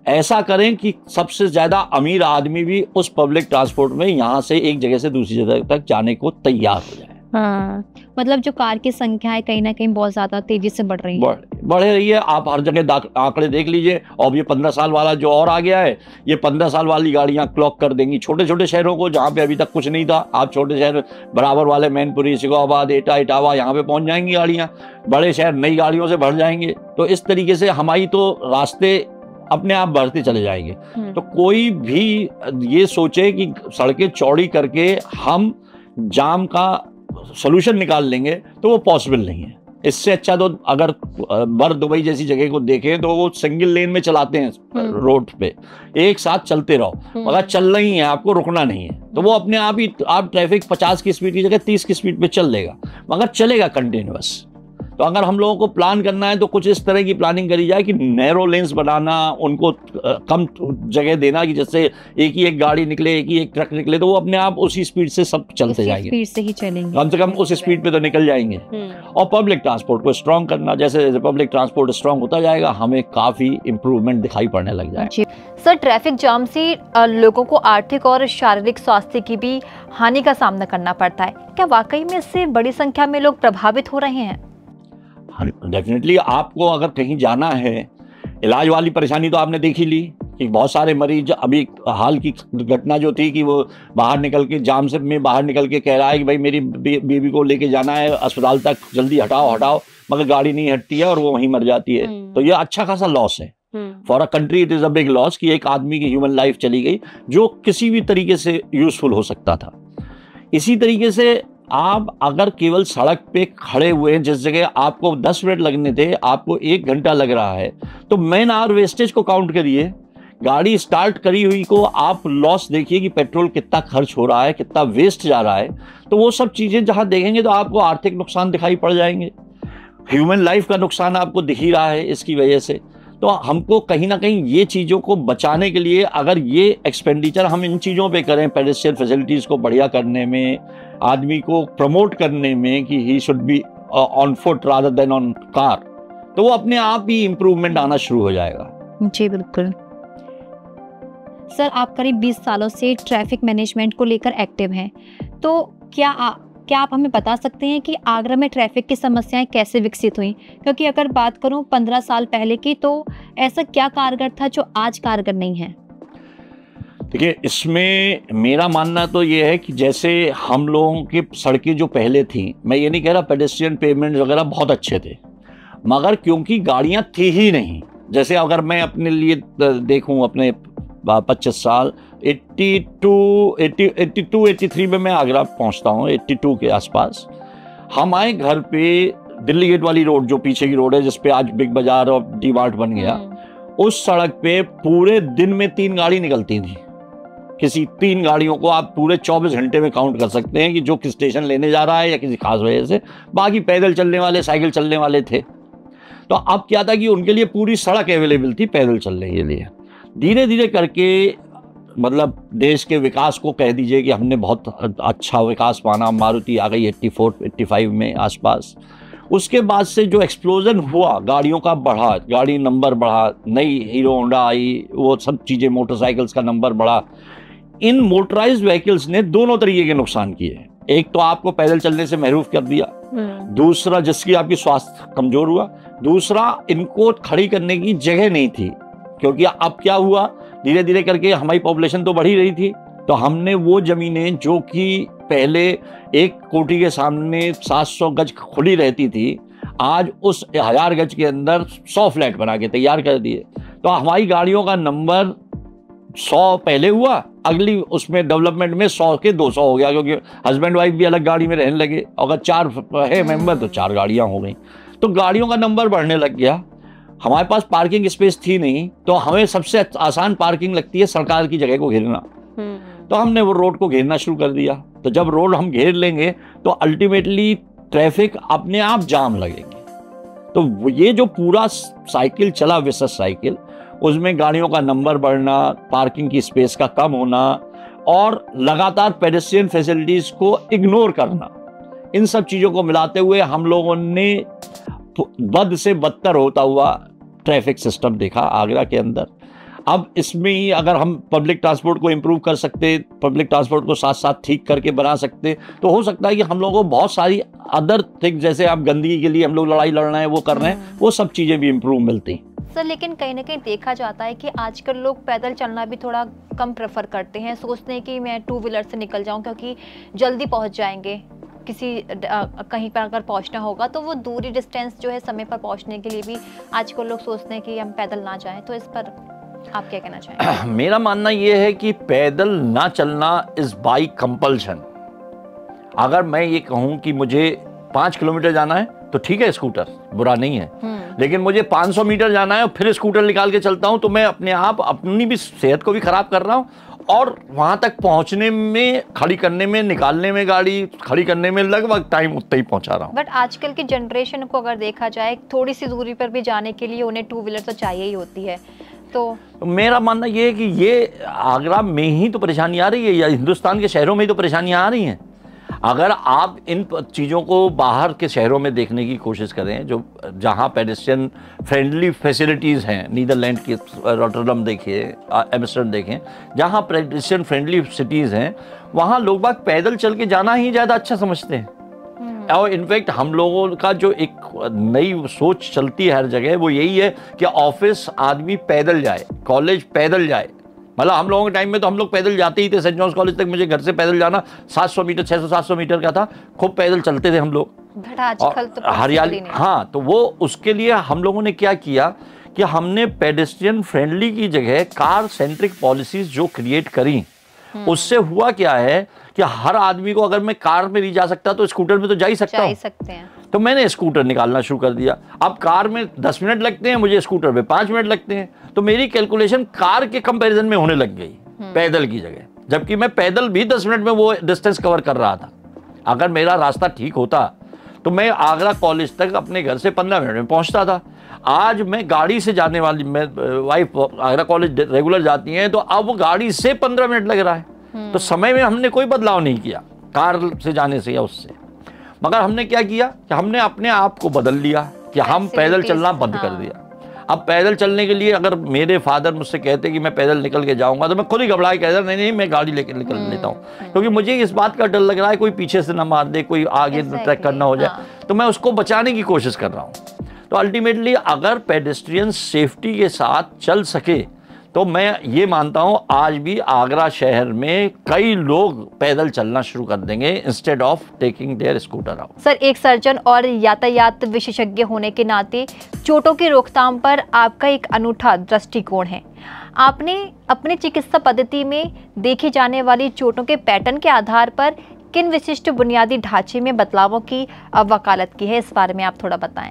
ऐसा करें कि सबसे ज़्यादा अमीर आदमी भी उस पब्लिक ट्रांसपोर्ट में यहाँ से एक जगह से दूसरी जगह तक जाने को तैयार हो जाए। हाँ, मतलब जो कार की संख्या है कहीं ना कहीं बहुत ज़्यादा तेजी से बढ़ रही है। बढ़ रही है। आप हर जगह आंकड़े देख लीजिए। और ये 15 साल वाला जो और आ गया है, ये 15 साल वाली गाड़ियां क्लॉक कर देंगी छोटे छोटे शहरों को, जहाँ पे अभी तक कुछ नहीं था। आप छोटे शहर बराबर वाले मैनपुरी, सिकोहाबाद, एटा, इटावा, यहाँ पे पहुँच जाएंगी गाड़ियाँ। बड़े शहर नई गाड़ियों से भर जाएंगे। तो इस तरीके से हमारी तो रास्ते अपने आप बढ़ते चले जाएंगे। तो कोई भी ये सोचे कि सड़कें चौड़ी करके हम जाम का सोल्यूशन निकाल लेंगे, तो वो पॉसिबल नहीं है। इससे अच्छा तो अगर बर दुबई जैसी जगह को देखें तो वो सिंगल लेन में चलाते हैं रोड पे, एक साथ चलते रहो, मगर चलना ही है, आपको रुकना नहीं है। तो वो अपने आप ही, आप ट्रैफिक 50 की स्पीड की जगह 30 की स्पीड पे चल लेगा, मगर चलेगा कंटिन्यूअस। तो अगर हम लोगों को प्लान करना है तो कुछ इस तरह की प्लानिंग करी जाए कि नैरो लेन्स बनाना, उनको कम जगह देना कि जैसे एक ही एक गाड़ी निकले, एक ही एक ट्रक निकले, तो वो अपने आप उसी स्पीड से सब चलते जाएंगे, स्पीड से ही चलेंगे, कम से कम उस स्पीड पे तो निकल जाएंगे। और पब्लिक ट्रांसपोर्ट को स्ट्रॉन्ग करना, जैसे जैसे पब्लिक ट्रांसपोर्ट स्ट्रॉन्ग होता जाएगा, हमें काफ़ी इम्प्रूवमेंट दिखाई पड़ने लग जाएगा। सर, ट्रैफिक जाम से लोगों को आर्थिक और शारीरिक स्वास्थ्य की भी हानि का सामना करना पड़ता है। क्या वाकई में इससे बड़ी संख्या में लोग प्रभावित हो रहे हैं? डेफिनेटली। आपको अगर कहीं जाना है, इलाज वाली परेशानी तो आपने देख ही ली कि बहुत सारे मरीज, अभी हाल की घटना जो थी कि वो बाहर निकल के जाम से में बाहर निकल के कह रहा है कि भाई मेरी बेबी को लेके जाना है अस्पताल तक, जल्दी हटाओ, मगर गाड़ी नहीं हटती है और वो वहीं मर जाती है। तो ये अच्छा खासा लॉस है for a country. It is a big loss कि एक आदमी की ह्यूमन लाइफ चली गई जो किसी भी तरीके से यूजफुल हो सकता था। इसी तरीके से आप अगर केवल सड़क पे खड़े हुए हैं, जिस जगह आपको 10 मिनट लगने थे आपको 1 घंटा लग रहा है, तो मैन आवर वेस्टेज को काउंट करिए। गाड़ी स्टार्ट करी हुई को आप लॉस देखिए कि पेट्रोल कितना खर्च हो रहा है, कितना वेस्ट जा रहा है। तो वो सब चीज़ें जहाँ देखेंगे तो आपको आर्थिक नुकसान दिखाई पड़ जाएंगे, ह्यूमन लाइफ का नुकसान आपको दिख ही रहा है इसकी वजह से। तो हमको कहीं ना कहीं ये चीज़ों को बचाने के लिए अगर ये एक्सपेंडिचर हम इन चीज़ों पे करें, पेडेस्ट्रियन फैसिलिटीज़ को बढ़िया करने में, आदमी को प्रमोट करने में कि he should be on foot rather than on car, तो वो अपने आप ही इम्प्रूवमेंट आना शुरू हो जाएगा। जी बिल्कुल। सर, आप करीब 20 सालों से ट्रैफिक मैनेजमेंट को लेकर एक्टिव हैं, तो क्या आप हमें बता सकते हैं कि आगरा में ट्रैफिक की समस्याएं कैसे विकसित हुई? क्योंकि अगर बात करूं 15 साल पहले की, तो ऐसा क्या कारगर था जो आज कारगर नहीं है? देखिए, इसमें मेरा मानना तो ये है कि जैसे हम लोगों की सड़कें जो पहले थी, मैं ये नहीं कह रहा पेडेस्ट्रियन पेमेंट वगैरह बहुत अच्छे थे, मगर क्योंकि गाड़ियां थी ही नहीं। जैसे अगर मैं अपने लिए देखूं, अपने 25 साल 82-83 में मैं आगरा पहुंचता हूं, 82 के आसपास। हमारे घर पे दिल्ली गेट वाली रोड, जो पीछे की रोड है जिस पे आज बिग बाजार और डी मार्ट बन गया, उस सड़क पे पूरे दिन में 3 गाड़ी निकलती थी। किसी 3 गाड़ियों को आप पूरे 24 घंटे में काउंट कर सकते हैं कि जो किस स्टेशन लेने जा रहा है या किसी खास वजह से। बाकी पैदल चलने वाले, साइकिल चलने वाले थे। तो अब क्या था कि उनके लिए पूरी सड़क अवेलेबल थी पैदल चलने के लिए। धीरे धीरे करके मतलब देश के विकास को कह दीजिए कि हमने बहुत अच्छा विकास माना। मारुति आ गई 84-85 में आसपास। उसके बाद से जो एक्सप्लोजन हुआ, गाड़ियों का बढ़ा, गाड़ी नंबर बढ़ा, नई हीरो होंडा आई, वो सब चीज़ें, मोटरसाइकिल्स का नंबर बढ़ा। इन मोटराइज्ड व्हीकल्स ने दोनों तरीके के नुकसान किए। एक तो आपको पैदल चलने से महरूफ कर दिया, दूसरा जिसकी आपकी स्वास्थ्य कमजोर हुआ, दूसरा इनको खड़ी करने की जगह नहीं थी। क्योंकि अब क्या हुआ, धीरे धीरे करके हमारी पॉपुलेशन तो बढ़ ही रही थी, तो हमने वो जमीनें जो कि पहले एक कोठी के सामने 700 गज खुली रहती थी, आज उस 1000 गज के अंदर 100 फ्लैट बना के तैयार कर दिए। तो हमारी गाड़ियों का नंबर 100 पहले हुआ, अगली उसमें डेवलपमेंट में 100 के 200 हो गया, क्योंकि हस्बैंड वाइफ भी अलग गाड़ी में रहने लगे। अगर 4 है मेंबर तो 4 गाड़ियां हो गई, तो गाड़ियों का नंबर बढ़ने लग गया। हमारे पास पार्किंग स्पेस थी नहीं, तो हमें सबसे आसान पार्किंग लगती है सरकार की जगह को घेरना। तो हमने वो रोड को घेरना शुरू कर दिया। तो जब रोड हम घेर लेंगे तो अल्टीमेटली ट्रैफिक अपने आप जाम लगेगी। तो ये जो पूरा साइकिल चला, विशेष साइकिल, उसमें गाड़ियों का नंबर बढ़ना, पार्किंग की स्पेस का कम होना, और लगातार पेडेस्ट्रियन फैसिलिटीज को इग्नोर करना, इन सब चीजों को मिलाते हुए हम लोगों ने बद से बदतर होता हुआ ट्रैफिक सिस्टम देखा आगरा के अंदर। अब इसमें ही अगर हम पब्लिक ट्रांसपोर्ट को इम्प्रूव कर सकते, पब्लिक ट्रांसपोर्ट को साथ साथ ठीक करके बना सकते, तो हो सकता है कि हम लोगों को बहुत सारी अदर थिंग, जैसे आप गंदगी के लिए हम लोग लड़ाई लड़ रहे हैं, वो कर रहे हैं, वो सब चीज़ें भी इम्प्रूव मिलती। सर लेकिन कहीं ना कहीं देखा जाता है कि आजकल लोग पैदल चलना भी थोड़ा कम प्रेफर करते हैं, सोचते हैं कि मैं 2 व्हीलर से निकल जाऊं क्योंकि जल्दी पहुंच जाएंगे। किसी कहीं पर अगर पहुंचना होगा तो वो दूरी डिस्टेंस जो है समय पर पहुंचने के लिए भी आजकल लोग सोचते हैं कि हम पैदल ना जाएं। तो इस पर आप क्या कहना चाहेंगे? मेरा मानना यह है कि पैदल ना चलना इज बाई कंपल्शन। अगर मैं ये कहूं कि मुझे 5 किलोमीटर जाना है तो ठीक है, स्कूटर बुरा नहीं है, लेकिन मुझे 500 मीटर जाना है और फिर स्कूटर निकाल के चलता हूं तो मैं अपने आप अपनी भी सेहत को भी खराब कर रहा हूं और वहां तक पहुंचने में, खड़ी करने में, निकालने में, गाड़ी खड़ी करने में लगभग टाइम उतना ही पहुंचा रहा हूं। बट आजकल की जनरेशन को अगर देखा जाए, थोड़ी सी दूरी पर भी जाने के लिए उन्हें 2 व्हीलर तो चाहिए ही होती है। तो मेरा मानना ये है कि ये आगरा में ही तो परेशानी आ रही है या हिंदुस्तान के शहरों में ही तो परेशानियां आ रही हैं। अगर आप इन चीज़ों को बाहर के शहरों में देखने की कोशिश करें, जो जहां पेडेस्ट्रियन फ्रेंडली फैसिलिटीज़ हैं, नीदरलैंड की रॉटरडम देखिए, एम्स्टर्डम देखें, जहां पेडेस्ट्रियन फ्रेंडली सिटीज़ हैं, वहां लोग बाग पैदल चल के जाना ही ज़्यादा अच्छा समझते हैं। और इनफैक्ट हम लोगों का जो एक नई सोच चलती है हर जगह, वो यही है कि ऑफिस आदमी पैदल जाए, कॉलेज पैदल जाए। मतलब हम लोगों के टाइम में तो हम लोग पैदल जाते ही थे। सेंट जॉन्स कॉलेज तक मुझे घर से पैदल जाना 700 मीटर, 600-700 मीटर का था, खूब पैदल चलते थे हम लोग। बट आजकल तो हरियाली, हाँ, तो वो उसके लिए हम लोगों ने क्या किया कि हमने पेडेस्ट्रियन फ्रेंडली की जगह कार सेंट्रिक पॉलिसीज जो क्रिएट करी, उससे हुआ क्या है कि हर आदमी को, अगर मैं कार में नहीं जा सकता तो स्कूटर में तो जा ही सकता हूँ। तो मैंने स्कूटर निकालना शुरू कर दिया। अब कार में 10 मिनट लगते हैं, मुझे स्कूटर में 5 मिनट लगते हैं। तो मेरी कैलकुलेशन कार के कंपैरिजन में होने लग गई पैदल की जगह, जबकि मैं पैदल भी 10 मिनट में वो डिस्टेंस कवर कर रहा था। अगर मेरा रास्ता ठीक होता तो मैं आगरा कॉलेज तक अपने घर से 15 मिनट में पहुंचता था। आज मैं गाड़ी से जाने वाली, मैं वाइफ आगरा कॉलेज रेगुलर जाती हैं, तो अब वो गाड़ी से 15 मिनट लग रहा है। तो समय में हमने कोई बदलाव नहीं किया कार से जाने से या उससे, मगर हमने क्या किया कि हमने अपने आप को बदल लिया कि हम पैदल चलना बंद कर दिया। अब पैदल चलने के लिए अगर मेरे फादर मुझसे कहते कि मैं पैदल निकल के जाऊंगा तो मैं खुद ही घबरा के कहता नहीं मैं गाड़ी लेकर निकल लेता हूँ, क्योंकि मुझे इस बात का डर लग रहा है कोई पीछे से ना मार दे, कोई आगे ट्रैक करना हो जाए, तो मैं उसको बचाने की कोशिश कर रहा हूँ। तो अल्टीमेटली अगर पेडेस्ट्रियन सेफ्टी के साथ चल सके तो मैं ये मानता हूँ आज भी आगरा शहर में कई लोग पैदल चलना शुरू कर देंगे instead of taking their scooter out. Sir, एक सर्जन और यातायात विशेषज्ञ होने के नाते चोटों की रोकथाम पर आपका एक अनूठा दृष्टिकोण है। आपने अपनी चिकित्सा पद्धति में देखी जाने वाली चोटों के पैटर्न के आधार पर किन विशिष्ट बुनियादी ढांचे में बदलावों की वकालत की है, इस बारे में आप थोड़ा बताएं।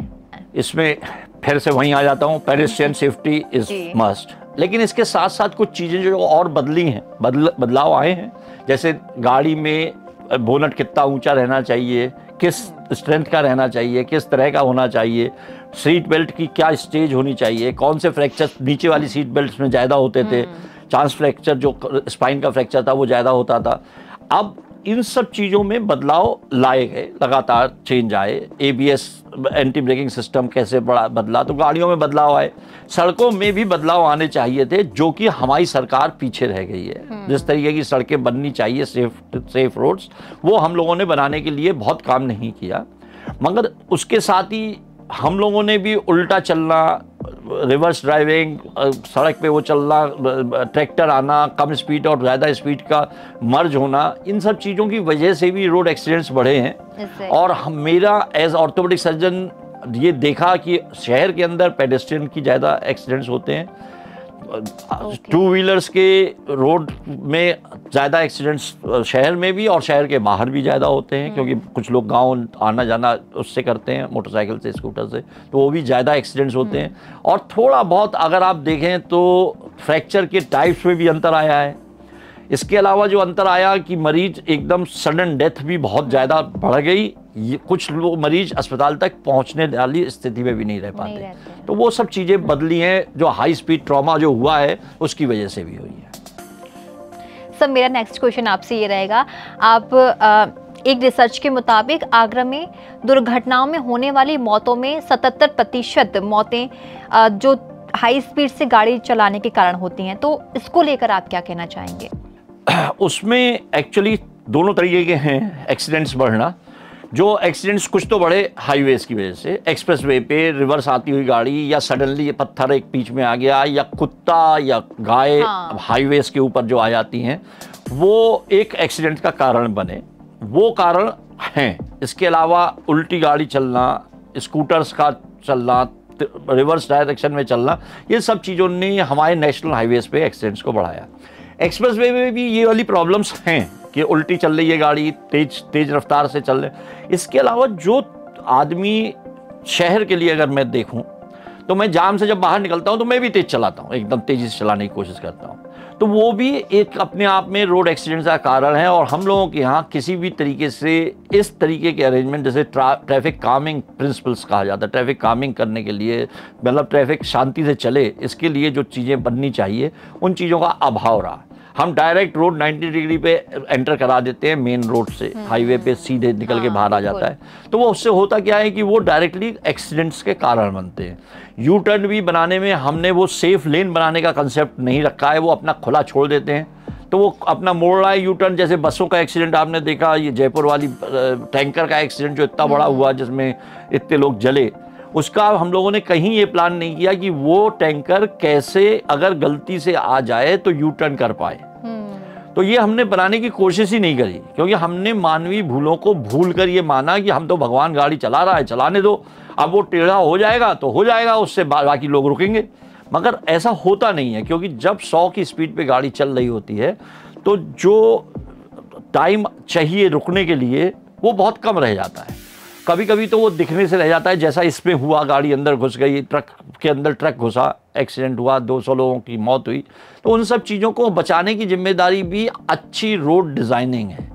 इसमें फिर से वहीं आ जाता हूँ, पेडेस्ट्रियन सेफ्टी इज मस्ट, लेकिन इसके साथ साथ कुछ चीज़ें जो और बदली हैं, बदलाव आए हैं। जैसे गाड़ी में बोनट कितना ऊंचा रहना चाहिए, किस स्ट्रेंथ का रहना चाहिए, किस तरह का होना चाहिए, सीट बेल्ट की क्या स्टेज होनी चाहिए, कौन से फ्रैक्चर नीचे वाली सीट बेल्ट में ज़्यादा होते थे, चांस फ्रैक्चर जो स्पाइन का फ्रैक्चर था वो ज़्यादा होता था। अब इन सब चीज़ों में बदलाव लाए गए, लगातार चेंज आए। ABS एंटी ब्रेकिंग सिस्टम कैसे बदला, तो गाड़ियों में बदलाव आए, सड़कों में भी बदलाव आने चाहिए थे, जो कि हमारी सरकार पीछे रह गई है। जिस तरीके की सड़कें बननी चाहिए, सेफ रोड्स, वो हम लोगों ने बनाने के लिए बहुत काम नहीं किया। मगर उसके साथ ही हम लोगों ने भी उल्टा चलना, रिवर्स ड्राइविंग, सड़क पे वो चलना, ट्रैक्टर आना, कम स्पीड और ज़्यादा स्पीड का मर्ज होना, इन सब चीज़ों की वजह से भी रोड एक्सीडेंट्स बढ़े हैं। और मेरा एज ऑर्थोपेडिक सर्जन ये देखा कि शहर के अंदर पेडेस्ट्रियन की ज़्यादा एक्सीडेंट्स होते हैं, 2 व्हीलर्स के रोड में ज़्यादा एक्सीडेंट्स शहर में भी और शहर के बाहर भी ज़्यादा होते हैं, क्योंकि कुछ लोग गांव आना जाना उससे करते हैं, मोटरसाइकिल से, स्कूटर से, तो वो भी ज़्यादा एक्सीडेंट्स होते हैं। और थोड़ा बहुत अगर आप देखें तो फ्रैक्चर के टाइप्स में भी अंतर आया है। इसके अलावा जो अंतर आया कि मरीज एकदम सडन डेथ भी बहुत ज़्यादा बढ़ गई, कुछ लोग मरीज अस्पताल तक पहुंचने वाली स्थिति में भी नहीं रह पाते। तो वो सब चीज़ें बदली हैं, जो हाई स्पीड ट्रॉमा जो हुआ है उसकी वजह से भी हुई है। सर मेरा नेक्स्ट क्वेश्चन आपसे ये रहेगा, आप एक रिसर्च के मुताबिक आगरा में दुर्घटनाओं में होने वाली मौतों में 77% मौतें जो हाई स्पीड से गाड़ी चलाने के कारण होती हैं, तो इसको लेकर आप क्या कहना चाहेंगे? उसमें एक्चुअली दोनों तरीके के हैं एक्सीडेंट्स बढ़ना। जो एक्सीडेंट्स कुछ तो बढ़े हाईवेज की वजह से, एक्सप्रेसवे पे रिवर्स आती हुई गाड़ी, या सडनली ये पत्थर एक बीच में आ गया, या कुत्ता या गाय हाईवेज के ऊपर जो आ जाती हैं, वो एक एक्सीडेंट का कारण बने, वो कारण हैं। इसके अलावा उल्टी गाड़ी चलना, स्कूटर्स का चलना, रिवर्स डायरेक्शन में चलना, ये सब चीज़ों ने हमारे नेशनल हाईवेज पे एक्सीडेंट्स को बढ़ाया। एक्सप्रेसवे में भी ये वाली प्रॉब्लम्स हैं कि उल्टी चल रही है गाड़ी, तेज रफ्तार से चल रहे। इसके अलावा जो आदमी शहर के लिए अगर मैं देखूं तो मैं जाम से जब बाहर निकलता हूं तो मैं भी तेज चलाता हूं, एकदम तेजी से चलाने की कोशिश करता हूं, तो वो भी एक अपने आप में रोड एक्सीडेंट का कारण है। और हम लोगों के यहाँ किसी भी तरीके से इस तरीके के अरेंजमेंट, जैसे ट्रैफिक कामिंग प्रिंसिपल्स कहा जाता है, ट्रैफिक कामिंग करने के लिए, मतलब ट्रैफिक शांति से चले, इसके लिए जो चीज़ें बननी चाहिए उन चीज़ों का अभाव रहा। हम डायरेक्ट रोड 90 डिग्री पे एंटर करा देते हैं, मेन रोड से हाईवे पे सीधे निकल के बाहर आ जाता है, तो वो उससे होता क्या है कि वो डायरेक्टली एक्सीडेंट्स के कारण बनते हैं। यू टर्न भी बनाने में हमने वो सेफ लेन बनाने का कंसेप्ट नहीं रखा है, वो अपना खुला छोड़ देते हैं, तो वो अपना मोड़ रहा है यू टर्न। जैसे बसों का एक्सीडेंट आपने देखा, ये जयपुर वाली टैंकर का एक्सीडेंट जो इतना बड़ा हुआ जिसमें इतने लोग जले, उसका हम लोगों ने कहीं ये प्लान नहीं किया कि वो टैंकर कैसे अगर गलती से आ जाए तो यू टर्न कर पाए। तो ये हमने बनाने की कोशिश ही नहीं करी, क्योंकि हमने मानवीय भूलों को भूल कर ये माना कि हम तो भगवान गाड़ी चला रहा है, चलाने दो, अब वो टेढ़ा हो जाएगा तो हो जाएगा, उससे बाकी लोग रुकेंगे। मगर ऐसा होता नहीं है, क्योंकि जब 100 की स्पीड पे गाड़ी चल रही होती है तो जो टाइम चाहिए रुकने के लिए वो बहुत कम रह जाता है। कभी कभी तो वो दिखने से रह जाता है, जैसा इसमें हुआ, गाड़ी अंदर घुस गई, ट्रक के अंदर ट्रक घुसा, एक्सीडेंट हुआ, 200 लोगों की मौत हुई। तो उन सब चीज़ों को बचाने की जिम्मेदारी भी अच्छी रोड डिज़ाइनिंग है,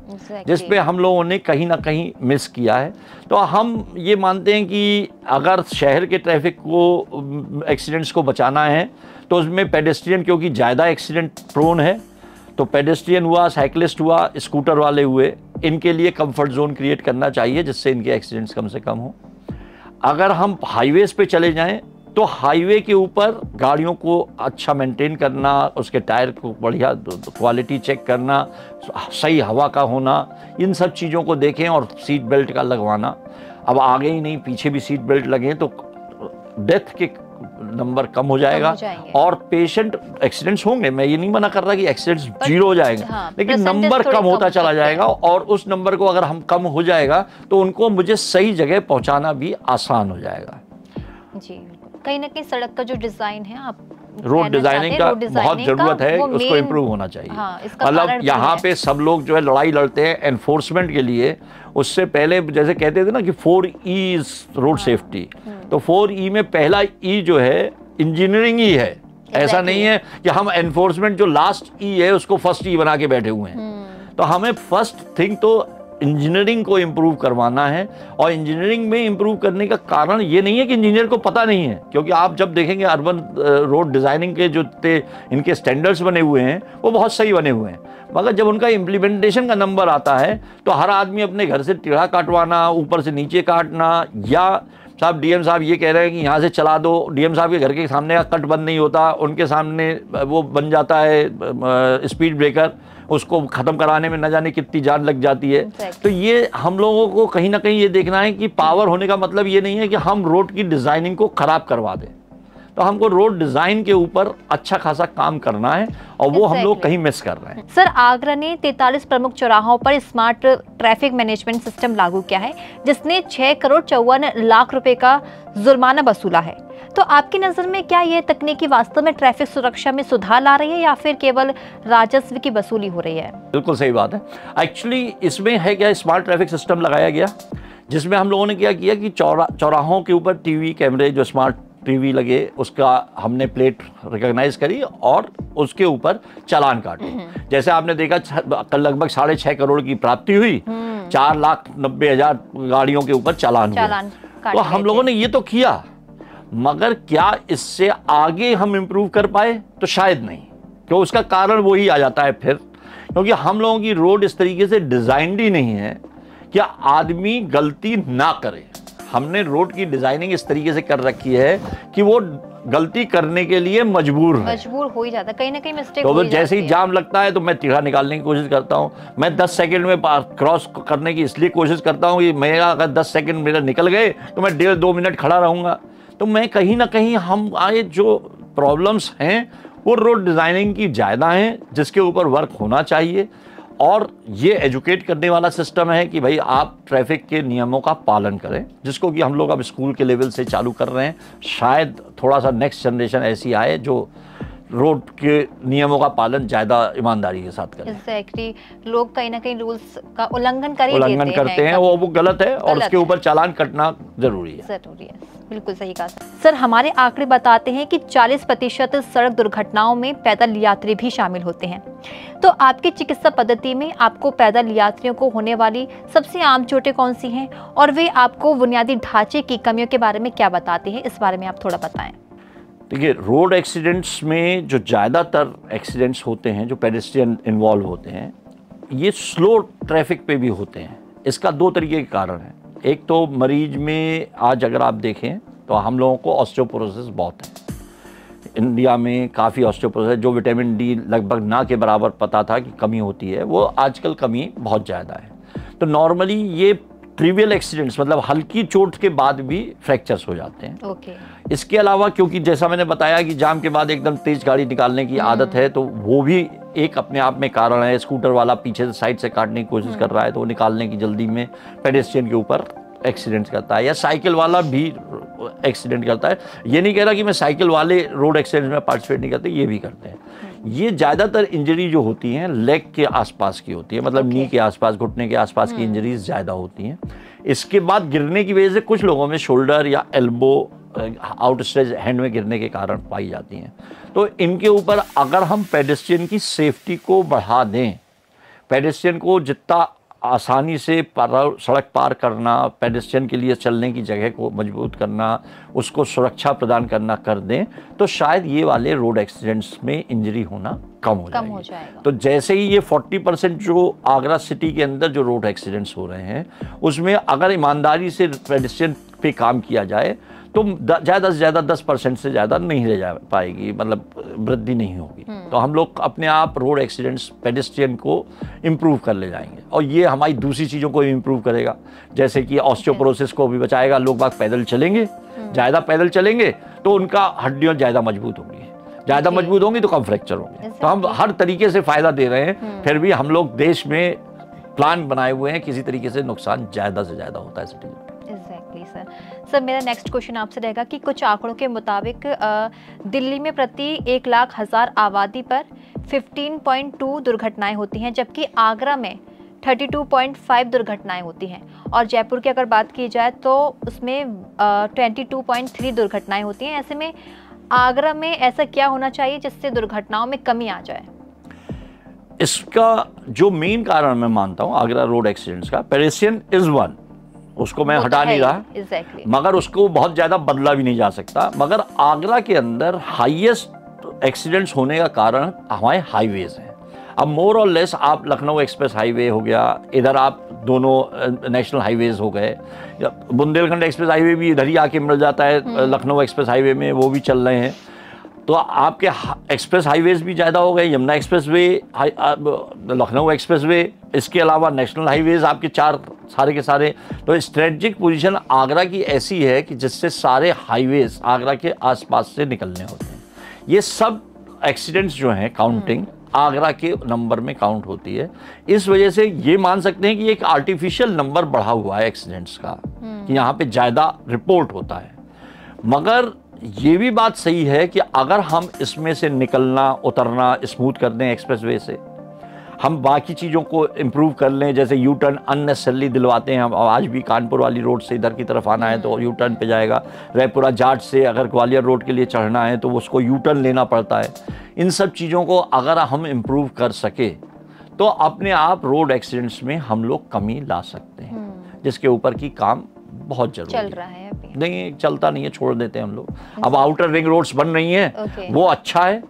जिस पे हम लोगों ने कहीं ना कहीं मिस किया है। तो हम ये मानते हैं कि अगर शहर के ट्रैफिक को, एक्सीडेंट्स को बचाना है तो उसमें पेडेस्ट्रियन, क्योंकि ज़्यादा एक्सीडेंट प्रोन है, तो पेडेस्ट्रियन हुआ, साइकिलिस्ट हुआ, स्कूटर वाले हुए, इनके लिए कंफर्ट जोन क्रिएट करना चाहिए जिससे इनके एक्सीडेंट्स कम से कम हो। अगर हम हाईवेज पे चले जाएं तो हाईवे के ऊपर गाड़ियों को अच्छा मेंटेन करना, उसके टायर को बढ़िया क्वालिटी चेक करना, सही हवा का होना, इन सब चीज़ों को देखें, और सीट बेल्ट का लगवाना। अब आगे ही नहीं पीछे भी सीट बेल्ट लगे तो डेथ के नंबर कम हो जाएगा, और पेशेंट एक्सीडेंट्स होंगे, मैं ये नहीं मना कर रहा कि एक्सीडेंट्स जीरो हो जाएंगे, लेकिन नंबर कम होता चला जाएगा, और उस नंबर को अगर हम कम हो जाएगा तो उनको मुझे सही जगह पहुंचाना भी आसान हो जाएगा। जी, कहीं ना कहीं सड़क का जो डिजाइन है, आप रोड डिजाइनिंग का बहुत जरूरत है, उसको इम्प्रूव होना चाहिए। मतलब यहाँ पे सब लोग जो है लड़ाई लड़ते हैं एनफोर्समेंट के लिए, उससे पहले जैसे कहते थे ना कि 4E रोड सेफ्टी, तो 4E में पहला E जो है इंजीनियरिंग ही है। ऐसा नहीं है कि हम एनफोर्समेंट जो लास्ट E है उसको फर्स्ट E बना के बैठे हुए हैं। तो हमें फर्स्ट थिंग तो इंजीनियरिंग को इम्प्रूव करवाना है, और इंजीनियरिंग में इम्प्रूव करने का कारण ये नहीं है कि इंजीनियर को पता नहीं है, क्योंकि आप जब देखेंगे अर्बन रोड डिज़ाइनिंग के जो इनके स्टैंडर्ड्स बने हुए हैं वो बहुत सही बने हुए हैं, मगर जब उनका इम्प्लीमेंटेशन का नंबर आता है तो हर आदमी अपने घर से टेढ़ा काटवाना, ऊपर से नीचे काटना, या साहब डीएम साहब ये कह रहे हैं कि यहाँ से चला दो, डीएम साहब के घर के सामने का कट बंद नहीं होता, उनके सामने वो बन जाता है स्पीड ब्रेकर, उसको ख़त्म कराने में न जाने कितनी जान लग जाती है। तो ये हम लोगों को कहीं ना कहीं ये देखना है कि पावर होने का मतलब ये नहीं है कि हम रोड की डिज़ाइनिंग को ख़राब करवा दें, तो हमको रोड डिज़ाइन के ऊपर अच्छा खासा काम करना है, और वो हम लोग कहीं मिस कर रहे हैं। सर, आगरा ने 43 प्रमुख चौराहों पर स्मार्ट ट्रैफिक मैनेजमेंट सिस्टम लागू किया है, जिसने 6 करोड़ 54 लाख रुपए का जुर्माना वसूला है। तो आपकी नज़र में क्या ये तकनीकी वास्तव में ट्रैफिक सुरक्षा में सुधार ला रही है, या फिर केवल राजस्व की वसूली हो रही है? बिल्कुल सही बात है। एक्चुअली इसमें है क्या, स्मार्ट ट्रैफिक सिस्टम लगाया गया, जिसमें हम लोगों ने क्या किया कि चौराहों के ऊपर टीवी कैमरे, जो स्मार्ट टीवी लगे, उसका हमने प्लेट रिकॉग्नाइज करी और उसके ऊपर चालान काटे। जैसे आपने देखा कल लगभग 6.5 करोड़ की प्राप्ति हुई, 4,90,000 गाड़ियों के ऊपर चालान हुए। तो हम लोगों ने ये तो किया, मगर क्या इससे आगे हम इम्प्रूव कर पाए? तो शायद नहीं, क्यों? उसका कारण वही आ जाता है फिर क्योंकि हम लोगों की रोड इस तरीके से डिजाइंड ही नहीं है कि आदमी गलती ना करे। हमने रोड की डिजाइनिंग इस तरीके से कर रखी है कि वो गलती करने के लिए मजबूर हो ही जाता है, कहीं ना कहीं मिस्टेक तो हो ही जैसे ही जाती है। जाम लगता है तो मैं टेढ़ा निकालने की कोशिश करता हूँ। मैं 10 सेकंड में क्रॉस करने की इसलिए कोशिश करता हूँ कि मेरा अगर 10 सेकंड मेरा निकल गए तो मैं 1.5-2 मिनट खड़ा रहूंगा। तो मैं कहीं ना कहीं हम आए जो प्रॉब्लम्स हैं वो रोड डिजाइनिंग की ज़्यादा हैं, जिसके ऊपर वर्क होना चाहिए। और ये एजुकेट करने वाला सिस्टम है कि भाई आप ट्रैफिक के नियमों का पालन करें, जिसको कि हम लोग अब स्कूल के लेवल से चालू कर रहे हैं। शायद थोड़ा सा नेक्स्ट जनरेशन ऐसी आए जो रोड के नियमों का पालन ज़्यादा ईमानदारी के साथ करें। एग्जैक्टली, लोग कहीं ना कहीं रूल्स का उल्लंघन करते हैं, वो गलत है और उसके ऊपर चालान कटना जरूरी है। बिल्कुल सही कहा सर। हमारे आंकड़े बताते हैं कि 40% सड़क दुर्घटनाओं में पैदल यात्री भी शामिल होते हैं। तो आपकी चिकित्सा पद्धति में आपको पैदल यात्रियों को होने वाली सबसे आम चोटें कौन सी हैं, और वे आपको बुनियादी ढांचे की कमियों के बारे में क्या बताते हैं, इस बारे में आप थोड़ा बताएं। देखिए, रोड एक्सीडेंट्स में जो ज़्यादातर एक्सीडेंट्स होते हैं, जो पेडेस्ट्रियन इन्वॉल्व होते हैं, ये स्लो ट्रैफिक पे भी होते हैं। इसका 2 तरीके के कारण हैं। एक तो मरीज में आज अगर आप देखें तो हम लोगों को ऑस्टियोपोरोसिस बहुत है इंडिया में, काफ़ी ऑस्टियोपोरोसिस, जो विटामिन डी लगभग ना के बराबर पता था कि कमी होती है, वो आजकल कमी बहुत ज़्यादा है। तो नॉर्मली ये ट्रिवियल एक्सीडेंट्स, मतलब हल्की चोट के बाद भी फ्रैक्चर्स हो जाते हैं। इसके अलावा क्योंकि जैसा मैंने बताया कि जाम के बाद एकदम तेज गाड़ी निकालने की आदत है, तो वो भी एक अपने आप में कारण है। स्कूटर वाला पीछे से साइड से काटने की कोशिश कर रहा है तो वो निकालने की जल्दी में पेडेस्ट्रियन के ऊपर एक्सीडेंट करता है, या साइकिल वाला भी एक्सीडेंट करता है। ये नहीं कह रहा कि मैं साइकिल वाले रोड एक्सीडेंट में पार्टिसिपेट नहीं करते, ये भी करते हैं। ये ज़्यादातर इंजरी जो होती हैं लेग के आसपास की होती है, मतलब नी के आसपास, घुटने के आसपास की इंजरीज ज़्यादा होती हैं। इसके बाद गिरने की वजह से कुछ लोगों में शोल्डर या एल्बो, आउटस्ट्रेच हैंड में गिरने के कारण पाई जाती हैं। तो इनके ऊपर अगर हम पेडेस्ट्रियन की सेफ्टी को बढ़ा दें, पेडेस्ट्रियन को जितना आसानी से सड़क पार करना, पेडेस्ट्रियन के लिए चलने की जगह को मजबूत करना, उसको सुरक्षा प्रदान करना कर दें, तो शायद ये वाले रोड एक्सीडेंट्स में इंजरी होना कम हो जाएगा। तो जैसे ही ये 40% जो आगरा सिटी के अंदर जो रोड एक्सीडेंट्स हो रहे हैं, उसमें अगर ईमानदारी से पेडेस्ट्रियन पे काम किया जाए तो ज़्यादा से ज़्यादा 10% से ज़्यादा नहीं रह जा पाएगी, मतलब वृद्धि नहीं होगी। तो हम लोग अपने आप रोड एक्सीडेंट्स पेडेस्ट्रियन को इम्प्रूव कर ले जाएंगे, और ये हमारी दूसरी चीज़ों को इम्प्रूव करेगा, जैसे कि ऑस्टियोपोरोसिस को भी बचाएगा। लोग बाग पैदल चलेंगे, ज़्यादा पैदल चलेंगे तो उनका हड्डियाँ ज़्यादा मजबूत होंगी, ज़्यादा मजबूत होंगी तो कम फ्रैक्चर होंगे। तो हम हर तरीके से फ़ायदा दे रहे हैं, फिर भी हम लोग देश में प्लान बनाए हुए हैं, किसी तरीके से नुकसान ज़्यादा से ज़्यादा होता है सिटी में। सर, मेरा नेक्स्ट क्वेश्चन आपसे रहेगा कि कुछ आंकड़ों के मुताबिक दिल्ली में प्रति 1,00,000 आबादी पर 15.2 दुर्घटनाएं होती हैं, जबकि आगरा में 32.5 दुर्घटनाएं होती हैं, और जयपुर की अगर बात की जाए तो उसमें 22.3 दुर्घटनाएं होती हैं। ऐसे में आगरा में ऐसा क्या होना चाहिए जिससे दुर्घटनाओं में कमी आ जाए? इसका जो मेन कारण मैं मानता हूँ आगरा रोड एक्सीडेंट्स का, पेडेस्ट्रियन इज वन, उसको मैं हटा नहीं रहा, मगर उसको बहुत ज़्यादा बदला भी नहीं जा सकता। मगर आगरा के अंदर हाईएस्ट एक्सीडेंट्स होने का कारण हमारे हाईवेज हैं। अब मोर और लेस आप लखनऊ एक्सप्रेस हाईवे हो गया, इधर आप दोनों नेशनल हाईवेज हो गए, बुंदेलखंड एक्सप्रेस हाईवे भी इधर ही आके मिल जाता है लखनऊ एक्सप्रेस हाईवे में, वो भी चल रहे हैं। तो आपके एक्सप्रेस हाईवेज भी ज़्यादा हो गए, Yamuna express way, Lucknow express way, इसके अलावा नेशनल हाईवेज आपके 4 सारे के सारे। तो स्ट्रेटजिक पोजीशन आगरा की ऐसी है कि जिससे सारे हाईवेज आगरा के आसपास से निकलने होते हैं। ये सब एक्सीडेंट्स जो हैं काउंटिंग आगरा के नंबर में काउंट होती है। इस वजह से ये मान सकते हैं कि एक आर्टिफिशियल नंबर बढ़ा हुआ है एक्सीडेंट्स का, कि यहाँ पे ज़्यादा रिपोर्ट होता है। मगर ये भी बात सही है कि अगर हम इसमें से निकलना उतरना स्मूथ कर दें, एक्सप्रेसवे से हम बाकी चीज़ों को इम्प्रूव कर लें, जैसे यू टर्न अननेसेसरली दिलवाते हैं हम। आज भी कानपुर वाली रोड से इधर की तरफ आना है तो यू टर्न पे जाएगा, रायपुरा जाट से अगर ग्वालियर रोड के लिए चढ़ना है तो उसको यू टर्न लेना पड़ता है। इन सब चीज़ों को अगर हम इम्प्रूव कर सके तो अपने आप रोड एक्सीडेंट्स में हम लोग कमी ला सकते हैं, जिसके ऊपर की काम बहुत जरूरी चल रहा है अभी। नहीं चलता नहीं है, छोड़ देते हैं हम लोग। अब आउटर रिंग रोड्स बन रही हैं, वो अच्छा है,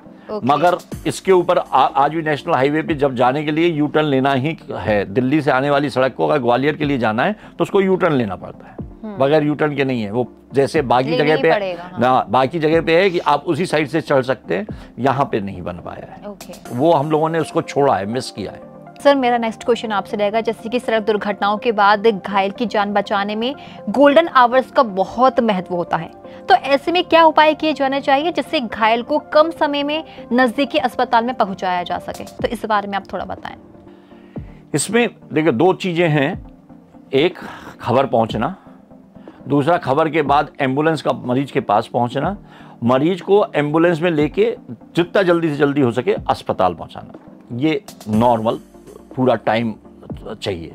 मगर इसके ऊपर आज भी नेशनल हाईवे पे जब जाने के लिए यू टर्न लेना ही है। दिल्ली से आने वाली सड़क को अगर ग्वालियर के लिए जाना है तो उसको यू टर्न लेना पड़ता है, बगैर यू टर्न के नहीं है वो। जैसे बाकी जगह पे ना, बाकी जगह पे है कि आप उसी साइड से चढ़ सकते हैं, यहाँ पे नहीं बन पाया है। वो हम लोगों ने उसको छोड़ा है, मिस किया है। सर मेरा नेक्स्ट क्वेश्चन आपसे रहेगा, जैसे कि सड़क दुर्घटनाओं के बाद घायल की जान बचाने में गोल्डन आवर्स का बहुत महत्व होता है, तो ऐसे में क्या उपाय किए जाने चाहिए जिससे घायल को कम समय में नजदीकी अस्पताल में पहुंचाया जा सके? तो इस बारे में आप थोड़ा बताएं। इसमें देखिए 2 चीजें हैं, एक खबर पहुंचना, दूसरा खबर के बाद एम्बुलेंस का मरीज के पास पहुंचना, मरीज को एम्बुलेंस में लेके जितना जल्दी से जल्दी हो सके अस्पताल पहुंचाना। ये नॉर्मल पूरा टाइम चाहिए।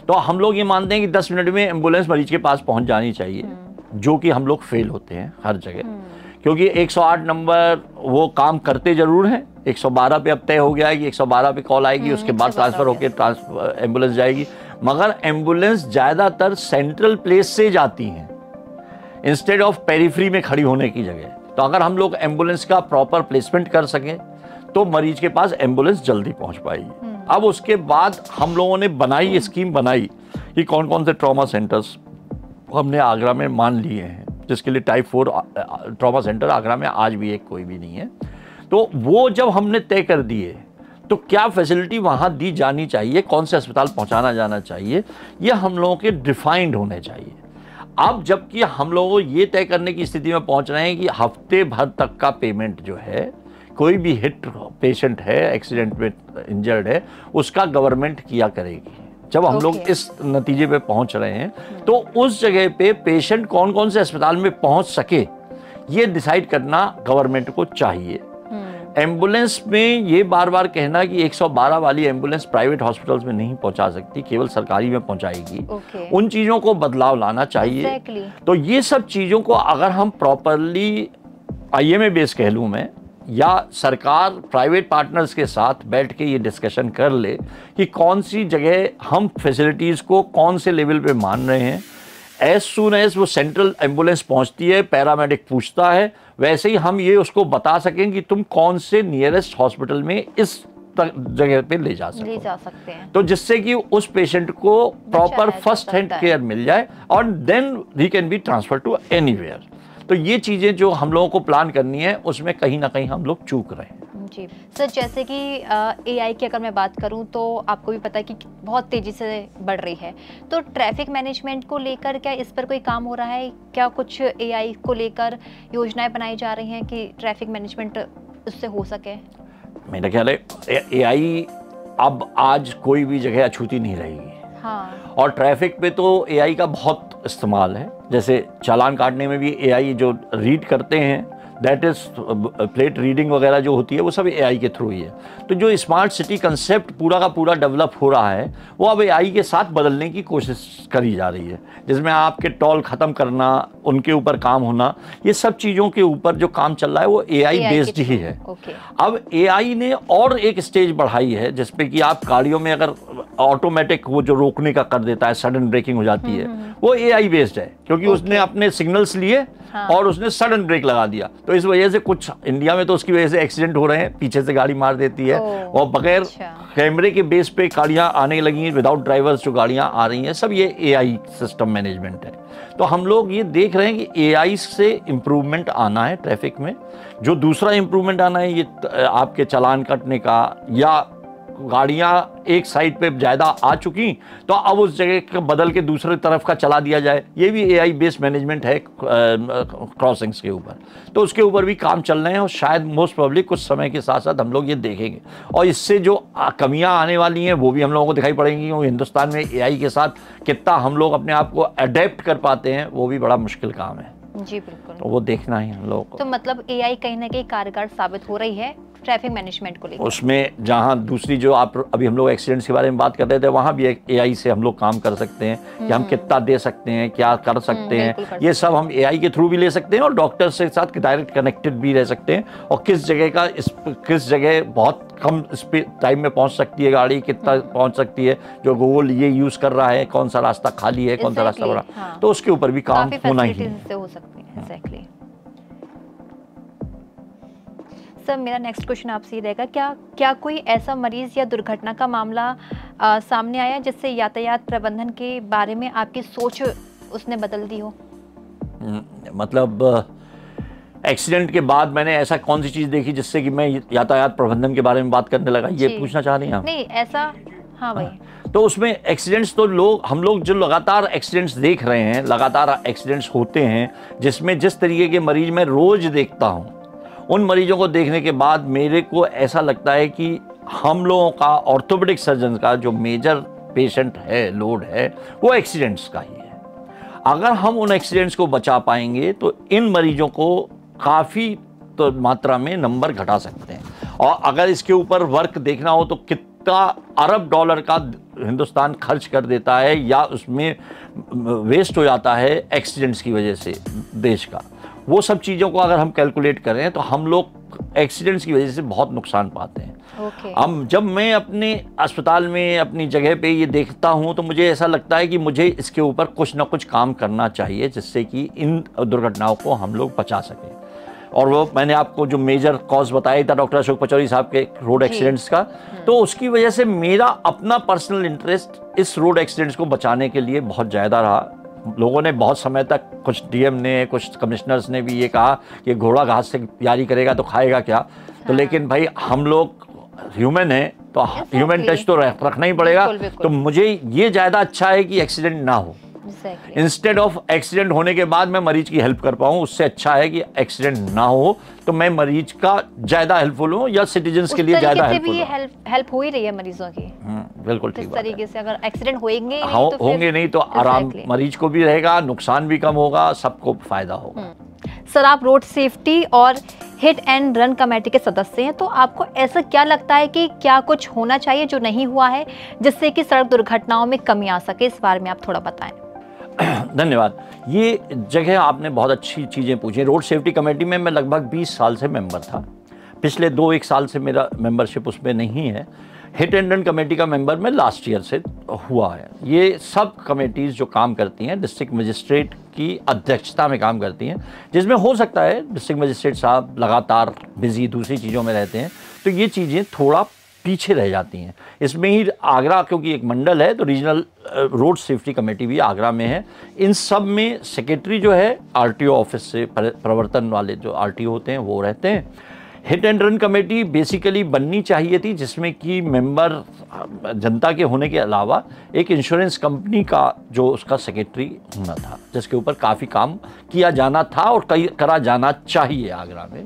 तो हम लोग ये मानते हैं कि 10 मिनट में एम्बुलेंस मरीज के पास पहुंच जानी चाहिए, जो कि हम लोग फेल होते हैं हर जगह, क्योंकि 108 नंबर वो काम करते जरूर हैं। 112 पे अब तय हो गया है कि 112 पे कॉल आएगी, उसके बाद ट्रांसफर होकर एम्बुलेंस जाएगी, मगर एम्बुलेंस ज्यादातर सेंट्रल प्लेस से जाती हैं इंस्टेड ऑफ पेरिफेरी में खड़ी होने की जगह। तो अगर हम लोग एम्बुलेंस का प्रॉपर प्लेसमेंट कर सकें तो मरीज के पास एम्बुलेंस जल्दी पहुंच पाएगी। अब उसके बाद हम लोगों ने बनाई, स्कीम बनाई कि कौन कौन से ट्रॉमा सेंटर्स हमने आगरा में मान लिए हैं, जिसके लिए टाइप 4 ट्रॉमा सेंटर आगरा में आज भी एक कोई भी नहीं है। तो वो जब हमने तय कर दिए तो क्या फैसिलिटी वहाँ दी जानी चाहिए, कौन से अस्पताल पहुँचाना जाना चाहिए, ये हम लोगों के डिफाइंड होने चाहिए। अब जबकि हम लोग ये तय करने की स्थिति में पहुँच रहे हैं कि हफ्ते भर तक का पेमेंट जो है, कोई भी हिट पेशेंट है, एक्सीडेंट में इंजर्ड है, उसका गवर्नमेंट किया करेगी। जब हम लोग इस नतीजे पे पहुंच रहे हैं तो उस जगह पे पेशेंट कौन कौन से अस्पताल में पहुंच सके ये डिसाइड करना गवर्नमेंट को चाहिए। एम्बुलेंस में ये बार बार कहना कि 112 वाली एम्बुलेंस प्राइवेट हॉस्पिटल्स में नहीं पहुंचा सकती, केवल सरकारी में पहुंचाएगी, उन चीज़ों को बदलाव लाना चाहिए। तो ये सब चीज़ों को अगर हम प्रॉपरली IMA बेस कह लूँ मैं, या सरकार प्राइवेट पार्टनर्स के साथ बैठ के ये डिस्कशन कर ले कि कौन सी जगह हम फैसिलिटीज़ को कौन से लेवल पे मान रहे हैं, एज सून एज वो सेंट्रल एम्बुलेंस पहुंचती है, पैरामेडिक पूछता है, वैसे ही हम ये उसको बता सकें कि तुम कौन से नियरेस्ट हॉस्पिटल में इस जगह पे ले जा सकते हैं, तो जिससे कि उस पेशेंट को प्रॉपर फर्स्ट हैंड केयर मिल जाए और then he can be transfer to anywhere. तो ये चीज़ें जो हम लोगों को प्लान करनी है उसमें कहीं ना कहीं हम लोग चूक रहे हैं। जी सर, जैसे कि AI की अगर मैं बात करूं तो आपको भी पता है कि बहुत तेज़ी से बढ़ रही है, तो ट्रैफिक मैनेजमेंट को लेकर क्या इस पर कोई काम हो रहा है? क्या कुछ AI को लेकर योजनाएं बनाई जा रही हैं कि ट्रैफिक मैनेजमेंट उससे हो सके? मेरा ख्याल है AI अब आज कोई भी जगह अछूती नहीं रहेगी। हाँ। और ट्रैफिक पे तो AI का बहुत इस्तेमाल है, जैसे चालान काटने में भी AI जो रीड करते हैं, दैट इज प्लेट रीडिंग वगैरह जो होती है वो सब AI के थ्रू ही है। तो जो स्मार्ट सिटी कंसेप्ट पूरा का पूरा डेवलप हो रहा है वो अब AI के साथ बदलने की कोशिश करी जा रही है, जिसमें आपके टोल ख़त्म करना, उनके ऊपर काम होना, ये सब चीज़ों के ऊपर जो काम चल रहा है वो AI बेस्ड ही है। अब AI ने और एक स्टेज बढ़ाई है जिसपे कि आप गाड़ियों में अगर ऑटोमेटिक वो जो रोकने का कर देता है, सडन ब्रेकिंग हो जाती है, वो AI बेस्ड है, क्योंकि उसने अपने सिग्नल्स लिए और उसने सडन ब्रेक लगा दिया। तो इस वजह से कुछ इंडिया में तो उसकी वजह से एक्सीडेंट हो रहे हैं, पीछे से गाड़ी मार देती है, और बगैर कैमरे के बेस पे गाड़ियां आने लगी हैं, विदाउट ड्राइवर्स जो गाड़ियां आ रही हैं, सब ये AI सिस्टम मैनेजमेंट है। तो हम लोग ये देख रहे हैं कि AI से इम्प्रूवमेंट आना है ट्रैफिक में। जो दूसरा इम्प्रूवमेंट आना है ये आपके चालान कटने का, या गाड़ियां एक साइड पे ज़्यादा आ चुकी तो अब उस जगह का बदल के दूसरे तरफ का चला दिया जाए, ये भी AI बेस्ड मैनेजमेंट है क्रॉसिंग्स के ऊपर। तो उसके ऊपर भी काम चल रहे हैं और शायद मोस्ट प्रोबेबली कुछ समय के साथ साथ हम लोग ये देखेंगे, और इससे जो कमियां आने वाली हैं वो भी हम लोगों को दिखाई पड़ेंगी। और हिंदुस्तान में AI के साथ कितना हम लोग अपने आप को अडेप्ट कर पाते हैं वो भी बड़ा मुश्किल काम है। जी बिल्कुल, तो वो देखना ही हम लोगों को। तो मतलब AI कहीं ना कहीं कारगर साबित हो रही है ट्रैफिक मैनेजमेंट को लेकर। उसमें जहाँ दूसरी जो आप अभी हम लोग एक्सीडेंट्स के बारे में बात कर रहे थे, वहाँ भी AI से हम लोग काम कर सकते हैं कि हम कितना दे सकते हैं, क्या कर सकते हैं, ये सब हम AI के थ्रू भी ले सकते हैं और डॉक्टर्स के साथ डायरेक्ट कनेक्टेड भी रह सकते हैं। और किस जगह बहुत कम टाइम में पहुंच सकती है गाड़ी, कितना पहुंच सकती है, जो गूगल ये यूज कर रहा है, कौन सा रास्ता खाली है, कौन सा रास्ता बड़ा, तो उसके ऊपर भी काम होना ही है। हो सकती है। सर मेरा नेक्स्ट क्वेश्चन आपसे ये रहेगा, क्या कोई ऐसा मरीज या दुर्घटना का मामला सामने आया जिससे यातायात प्रबंधन के बारे में आपकी सोच उसने बदल दी हो? मतलब एक्सीडेंट के बाद मैंने ऐसा कौन सी चीज़ देखी जिससे कि मैं यातायात प्रबंधन के बारे में बात करने लगा, ये पूछना चाह रही हैं आप? नहीं ऐसा, हाँ भाई। तो उसमें एक्सीडेंट्स तो हम लोग जो लगातार एक्सीडेंट्स देख रहे हैं, लगातार एक्सीडेंट्स होते हैं, जिसमें जिस तरीके के मरीज मैं रोज देखता हूं, उन मरीजों को देखने के बाद मेरे को ऐसा लगता है कि हम लोगों का ऑर्थोपेडिक सर्जन का जो मेजर पेशेंट है, लोड है, वो एक्सीडेंट्स का ही है। अगर हम उन एक्सीडेंट्स को बचा पाएंगे तो इन मरीजों को काफ़ी तो मात्रा में नंबर घटा सकते हैं। और अगर इसके ऊपर वर्क देखना हो तो कितना अरब डॉलर का हिंदुस्तान खर्च कर देता है या उसमें वेस्ट हो जाता है एक्सीडेंट्स की वजह से देश का, वो सब चीज़ों को अगर हम कैलकुलेट करें तो हम लोग एक्सीडेंट्स की वजह से बहुत नुकसान पाते हैं। अब जब मैं अपने अस्पताल में अपनी जगह पे ये देखता हूँ तो मुझे ऐसा लगता है कि मुझे इसके ऊपर कुछ ना कुछ काम करना चाहिए जिससे कि इन दुर्घटनाओं को हम लोग बचा सकें। और वो मैंने आपको जो मेजर कॉज बताया था डॉक्टर अशोक पचौरी साहब के रोड एक्सीडेंट्स का, तो उसकी वजह से मेरा अपना पर्सनल इंटरेस्ट इस रोड एक्सीडेंट्स को बचाने के लिए बहुत ज़्यादा रहा। लोगों ने बहुत समय तक, कुछ डीएम ने, कुछ कमिश्नर्स ने भी ये कहा कि घोड़ा घास से तैयारी करेगा तो खाएगा क्या। तो लेकिन भाई हम लोग ह्यूमन है तो ह्यूमन टच तो रखना ही पड़ेगा। तो मुझे ये ज़्यादा अच्छा है कि एक्सीडेंट ना हो, इंस्टेड ऑफ एक्सीडेंट होने के बाद मैं मरीज की हेल्प कर पाऊँ, उससे अच्छा है कि एक्सीडेंट ना हो तो मैं मरीज का ज़्यादा हेल्पफुल हूँ या सिटीजन्स के लिए ज़्यादा हेल्पफुल हूँ। हेल्प हो ही रही है मरीजों की, बिल्कुल ठीक बात है। तरीके से अगर एक्सीडेंट होंगे नहीं तो आराम मरीज को भी रहेगा, नुकसान भी कम होगा, सबको फायदा होगा। सर आप रोड सेफ्टी और हिट एंड रन कमेटी के सदस्य हैं, तो आपको ऐसा क्या लगता है कि क्या कुछ होना चाहिए जो नहीं हुआ है जिससे कि सड़क दुर्घटनाओं में कमी आ सके? इस बारे में आप थोड़ा बताएं। धन्यवाद। ये जगह आपने बहुत अच्छी चीज़ें पूछी। रोड सेफ्टी कमेटी में मैं लगभग 20 साल से मेंबर था। पिछले 2-1 साल से मेरा मेंबरशिप उसमें नहीं है। हिट एंड रन कमेटी का मेंबर मैं लास्ट ईयर से हुआ है। ये सब कमेटीज़ जो काम करती हैं डिस्ट्रिक्ट मजिस्ट्रेट की अध्यक्षता में काम करती हैं, जिसमें हो सकता है डिस्ट्रिक्ट मजिस्ट्रेट साहब लगातार बिजी दूसरी चीज़ों में रहते हैं तो ये चीज़ें थोड़ा पीछे रह जाती हैं। इसमें ही आगरा क्योंकि एक मंडल है तो रीजनल रोड सेफ्टी कमेटी भी आगरा में है। इन सब में सेक्रेटरी जो है आरटीओ ऑफिस से प्रवर्तन वाले जो आरटीओ होते हैं वो रहते हैं। Hit and run committee basically बननी चाहिए थी जिसमें कि मेंबर जनता के होने के अलावा एक इंश्योरेंस कंपनी का जो उसका सेक्रेटरी होना था, जिसके ऊपर काफ़ी काम किया जाना था और करा जाना चाहिए आगरा में।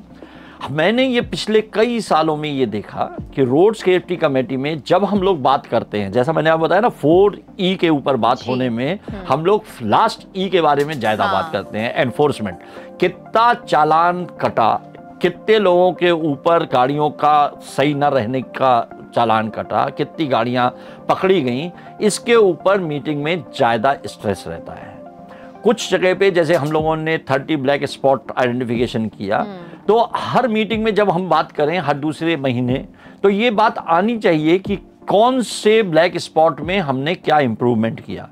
मैंने ये पिछले कई सालों में ये देखा कि रोड सेफ्टी कमेटी में जब हम लोग बात करते हैं, जैसा मैंने आपको बताया ना 4E के ऊपर बात होने में हम लोग लास्ट E के बारे में ज़्यादा बात करते हैं। एनफोर्समेंट, कितना चालान कटा, कितने लोगों के ऊपर गाड़ियों का सही न रहने का चालान कटा, कितनी गाड़ियां पकड़ी गई, इसके ऊपर मीटिंग में ज़्यादा स्ट्रेस रहता है। कुछ जगह पे जैसे हम लोगों ने 30 ब्लैक स्पॉट आइडेंटिफिकेशन किया, तो हर मीटिंग में जब हम बात करें हर दूसरे महीने तो ये बात आनी चाहिए कि कौन से ब्लैक स्पॉट में हमने क्या इम्प्रूवमेंट किया।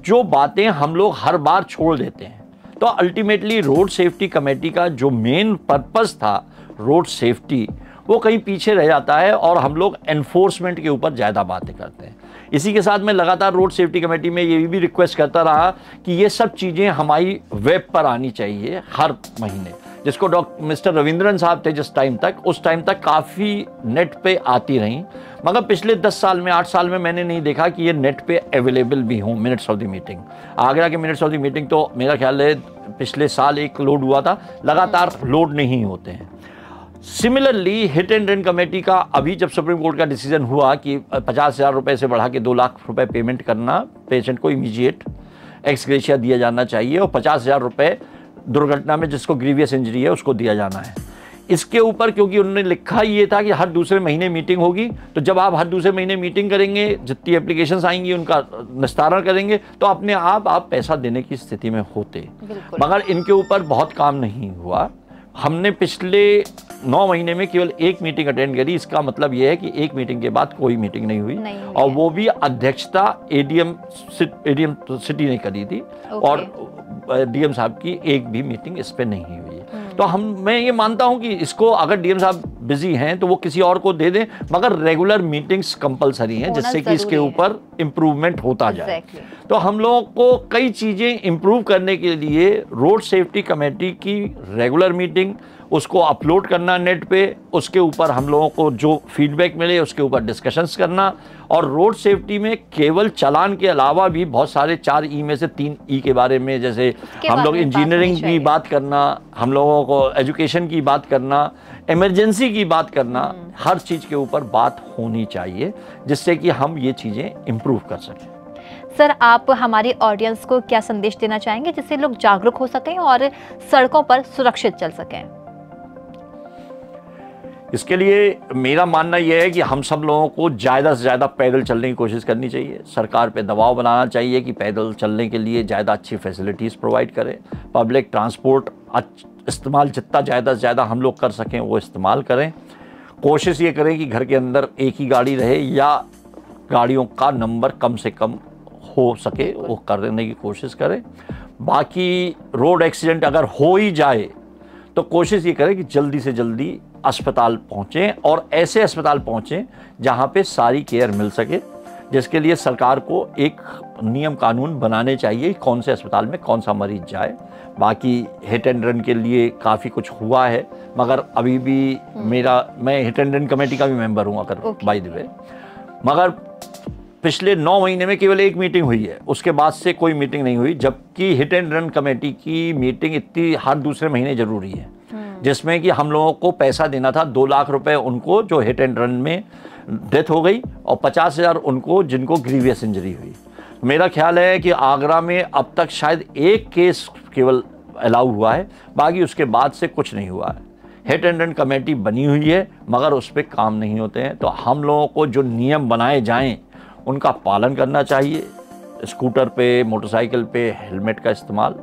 जो बातें हम लोग हर बार छोड़ देते हैं तो अल्टीमेटली रोड सेफ्टी कमेटी का जो मेन पर्पस था रोड सेफ्टी वो कहीं पीछे रह जाता है और हम लोग एनफोर्समेंट के ऊपर ज़्यादा बातें करते हैं। इसी के साथ मैं लगातार रोड सेफ्टी कमेटी में ये भी रिक्वेस्ट करता रहा कि ये सब चीज़ें हमारी वेब पर आनी चाहिए हर महीने, जिसको मिस्टर रविंद्रन साहब थे जिस टाइम तक, उस टाइम तक काफ़ी नेट पे आती रहीं, मगर पिछले 10 साल में 8 साल में मैंने नहीं देखा कि ये नेट पे अवेलेबल भी हों। Minutes of the meeting, Agra के मिनट्स ऑफ द मीटिंग तो मेरा ख्याल है पिछले साल एक लोड हुआ था, लगातार लोड नहीं होते हैं। Similarly hit and run committee का अभी जब सुप्रीम कोर्ट का डिसीजन हुआ कि 50,000 रुपये से बढ़ा के 2 लाख रुपए पेमेंट करना, पेशेंट को इमीडिएट एक्स ग्रेशिया दिया जाना चाहिए और 50,000 रुपये दुर्घटना में जिसको ग्रीवियस इंजरी है उसको दिया जाना है। इसके ऊपर क्योंकि उन्होंने लिखा ये था कि हर दूसरे महीने मीटिंग होगी, तो जब आप हर दूसरे महीने मीटिंग करेंगे, जितनी एप्लीकेशंस आएंगी उनका निस्तारण करेंगे तो अपने आप पैसा देने की स्थिति में होते, मगर इनके ऊपर बहुत काम नहीं हुआ। हमने पिछले 9 महीने में केवल 1 मीटिंग अटेंड करी। इसका मतलब यह है कि 1 मीटिंग के बाद कोई मीटिंग नहीं हुई और वो भी अध्यक्षता एडीएम सिटी ने करी थी और डीएम साहब की एक भी मीटिंग इस पे नहीं हुई है। तो मैं ये मानता हूं कि इसको अगर डीएम साहब बिजी हैं तो वो किसी और को दे दें, मगर रेगुलर मीटिंग्स कंपलसरी हैं जिससे कि इसके ऊपर इम्प्रूवमेंट होता जाए। तो हम लोगों को कई चीज़ें इम्प्रूव करने के लिए रोड सेफ्टी कमेटी की रेगुलर मीटिंग, उसको अपलोड करना नेट पे, उसके ऊपर हम लोगों को जो फीडबैक मिले उसके ऊपर डिस्कशंस करना, और रोड सेफ्टी में केवल चालान के अलावा भी बहुत सारे 4 ई में से 3 ई के बारे में, जैसे हम लोग इंजीनियरिंग की बात करना, हम लोगों को एजुकेशन की बात करना, इमरजेंसी की बात करना, हर चीज़ के ऊपर बात होनी चाहिए जिससे कि हम ये चीज़ें इम्प्रूव कर सकें। सर, आप हमारी ऑडियंस को क्या संदेश देना चाहेंगे जिससे लोग जागरूक हो सकें और सड़कों पर सुरक्षित चल सकें? इसके लिए मेरा मानना यह है कि हम सब लोगों को ज़्यादा से ज़्यादा पैदल चलने की कोशिश करनी चाहिए। सरकार पे दबाव बनाना चाहिए कि पैदल चलने के लिए ज़्यादा अच्छी फैसिलिटीज़ प्रोवाइड करें। पब्लिक ट्रांसपोर्ट इस्तेमाल जितना ज़्यादा से ज़्यादा हम लोग कर सकें वो इस्तेमाल करें। कोशिश ये करें कि घर के अंदर एक ही गाड़ी रहे या गाड़ियों का नंबर कम से कम हो सके वो करने की कोशिश करें। बाकी रोड एक्सीडेंट अगर हो ही जाए तो कोशिश ये करें कि जल्दी से जल्दी अस्पताल पहुँचें, और ऐसे अस्पताल पहुँचें जहाँ पे सारी केयर मिल सके, जिसके लिए सरकार को एक नियम कानून बनाने चाहिए कौन से अस्पताल में कौन सा मरीज जाए। बाकी हिट एंड रन के लिए काफ़ी कुछ हुआ है, मगर अभी भी मैं हिट एंड रन कमेटी का भी मेंबर हूँ अगर बाय द वे, मगर पिछले 9 महीने में केवल 1 मीटिंग हुई है, उसके बाद से कोई मीटिंग नहीं हुई, जबकि हिट एंड रन कमेटी की मीटिंग इतनी हर दूसरे महीने जरूरी है, जिसमें कि हम लोगों को पैसा देना था 2 लाख रुपए उनको जो हिट एंड रन में डेथ हो गई, और 50,000 उनको जिनको ग्रीवियस इंजरी हुई। मेरा ख्याल है कि आगरा में अब तक शायद 1 केस केवल अलाउ हुआ है, बाकी उसके बाद से कुछ नहीं हुआ है। हिट एंड रन कमेटी बनी हुई है मगर उस पर काम नहीं होते हैं। तो हम लोगों को जो नियम बनाए जाएं उनका पालन करना चाहिए। स्कूटर पे, मोटरसाइकिल पे हेलमेट का इस्तेमाल,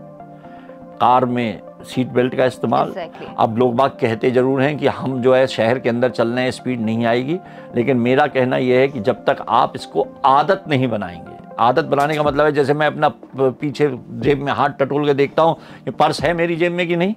कार में सीट बेल्ट का इस्तेमाल। अब लोग बाग कहते ज़रूर हैं कि हम जो है शहर के अंदर चल रहे हैं, स्पीड नहीं आएगी, लेकिन मेरा कहना यह है कि जब तक आप इसको आदत नहीं बनाएंगे, आदत बनाने का मतलब है जैसे मैं अपना पीछे जेब में हाथ टटोल के देखता हूँ कि पर्स है मेरी जेब में कि नहीं,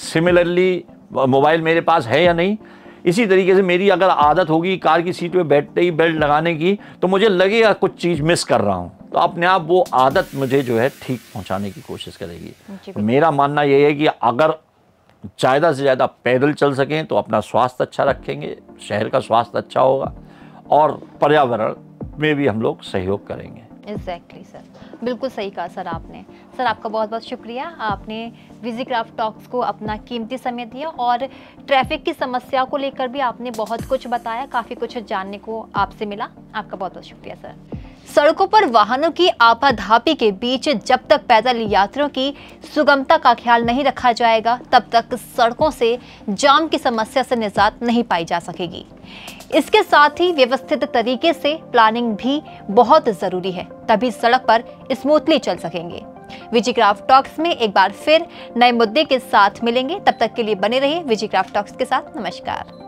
सिमिलरली मोबाइल मेरे पास है या नहीं, इसी तरीके से मेरी अगर आदत होगी कार की सीट पे बैठते ही बेल्ट लगाने की, तो मुझे लगेगा कुछ चीज़ मिस कर रहा हूँ, तो अपने आप वो आदत मुझे जो है ठीक पहुँचाने की कोशिश करेगी। मेरा मानना ये है कि अगर ज़्यादा से ज़्यादा पैदल चल सकें तो अपना स्वास्थ्य अच्छा रखेंगे, शहर का स्वास्थ्य अच्छा होगा, और पर्यावरण में भी हम लोग सहयोग करेंगे। एग्जैक्टली सर, बिल्कुल सही कहा सर आपने। सर आपका बहुत बहुत शुक्रिया, आपने विजिक्राफ्ट टॉक्स को अपना कीमती समय दिया और ट्रैफिक की समस्या को लेकर भी आपने बहुत कुछ बताया, काफ़ी कुछ जानने को आपसे मिला। आपका बहुत बहुत शुक्रिया सर। सड़कों पर वाहनों की आपाधापी के बीच जब तक पैदल यात्रियों की सुगमता का ख्याल नहीं रखा जाएगा तब तक सड़कों से जाम की समस्या से निजात नहीं पाई जा सकेगी। इसके साथ ही व्यवस्थित तरीके से प्लानिंग भी बहुत जरूरी है, तभी सड़क पर स्मूथली चल सकेंगे। विजिक्राफ्ट टॉक्स में एक बार फिर नए मुद्दे के साथ मिलेंगे, तब तक के लिए बने रहिए विजिक्राफ्ट टॉक्स के साथ। नमस्कार।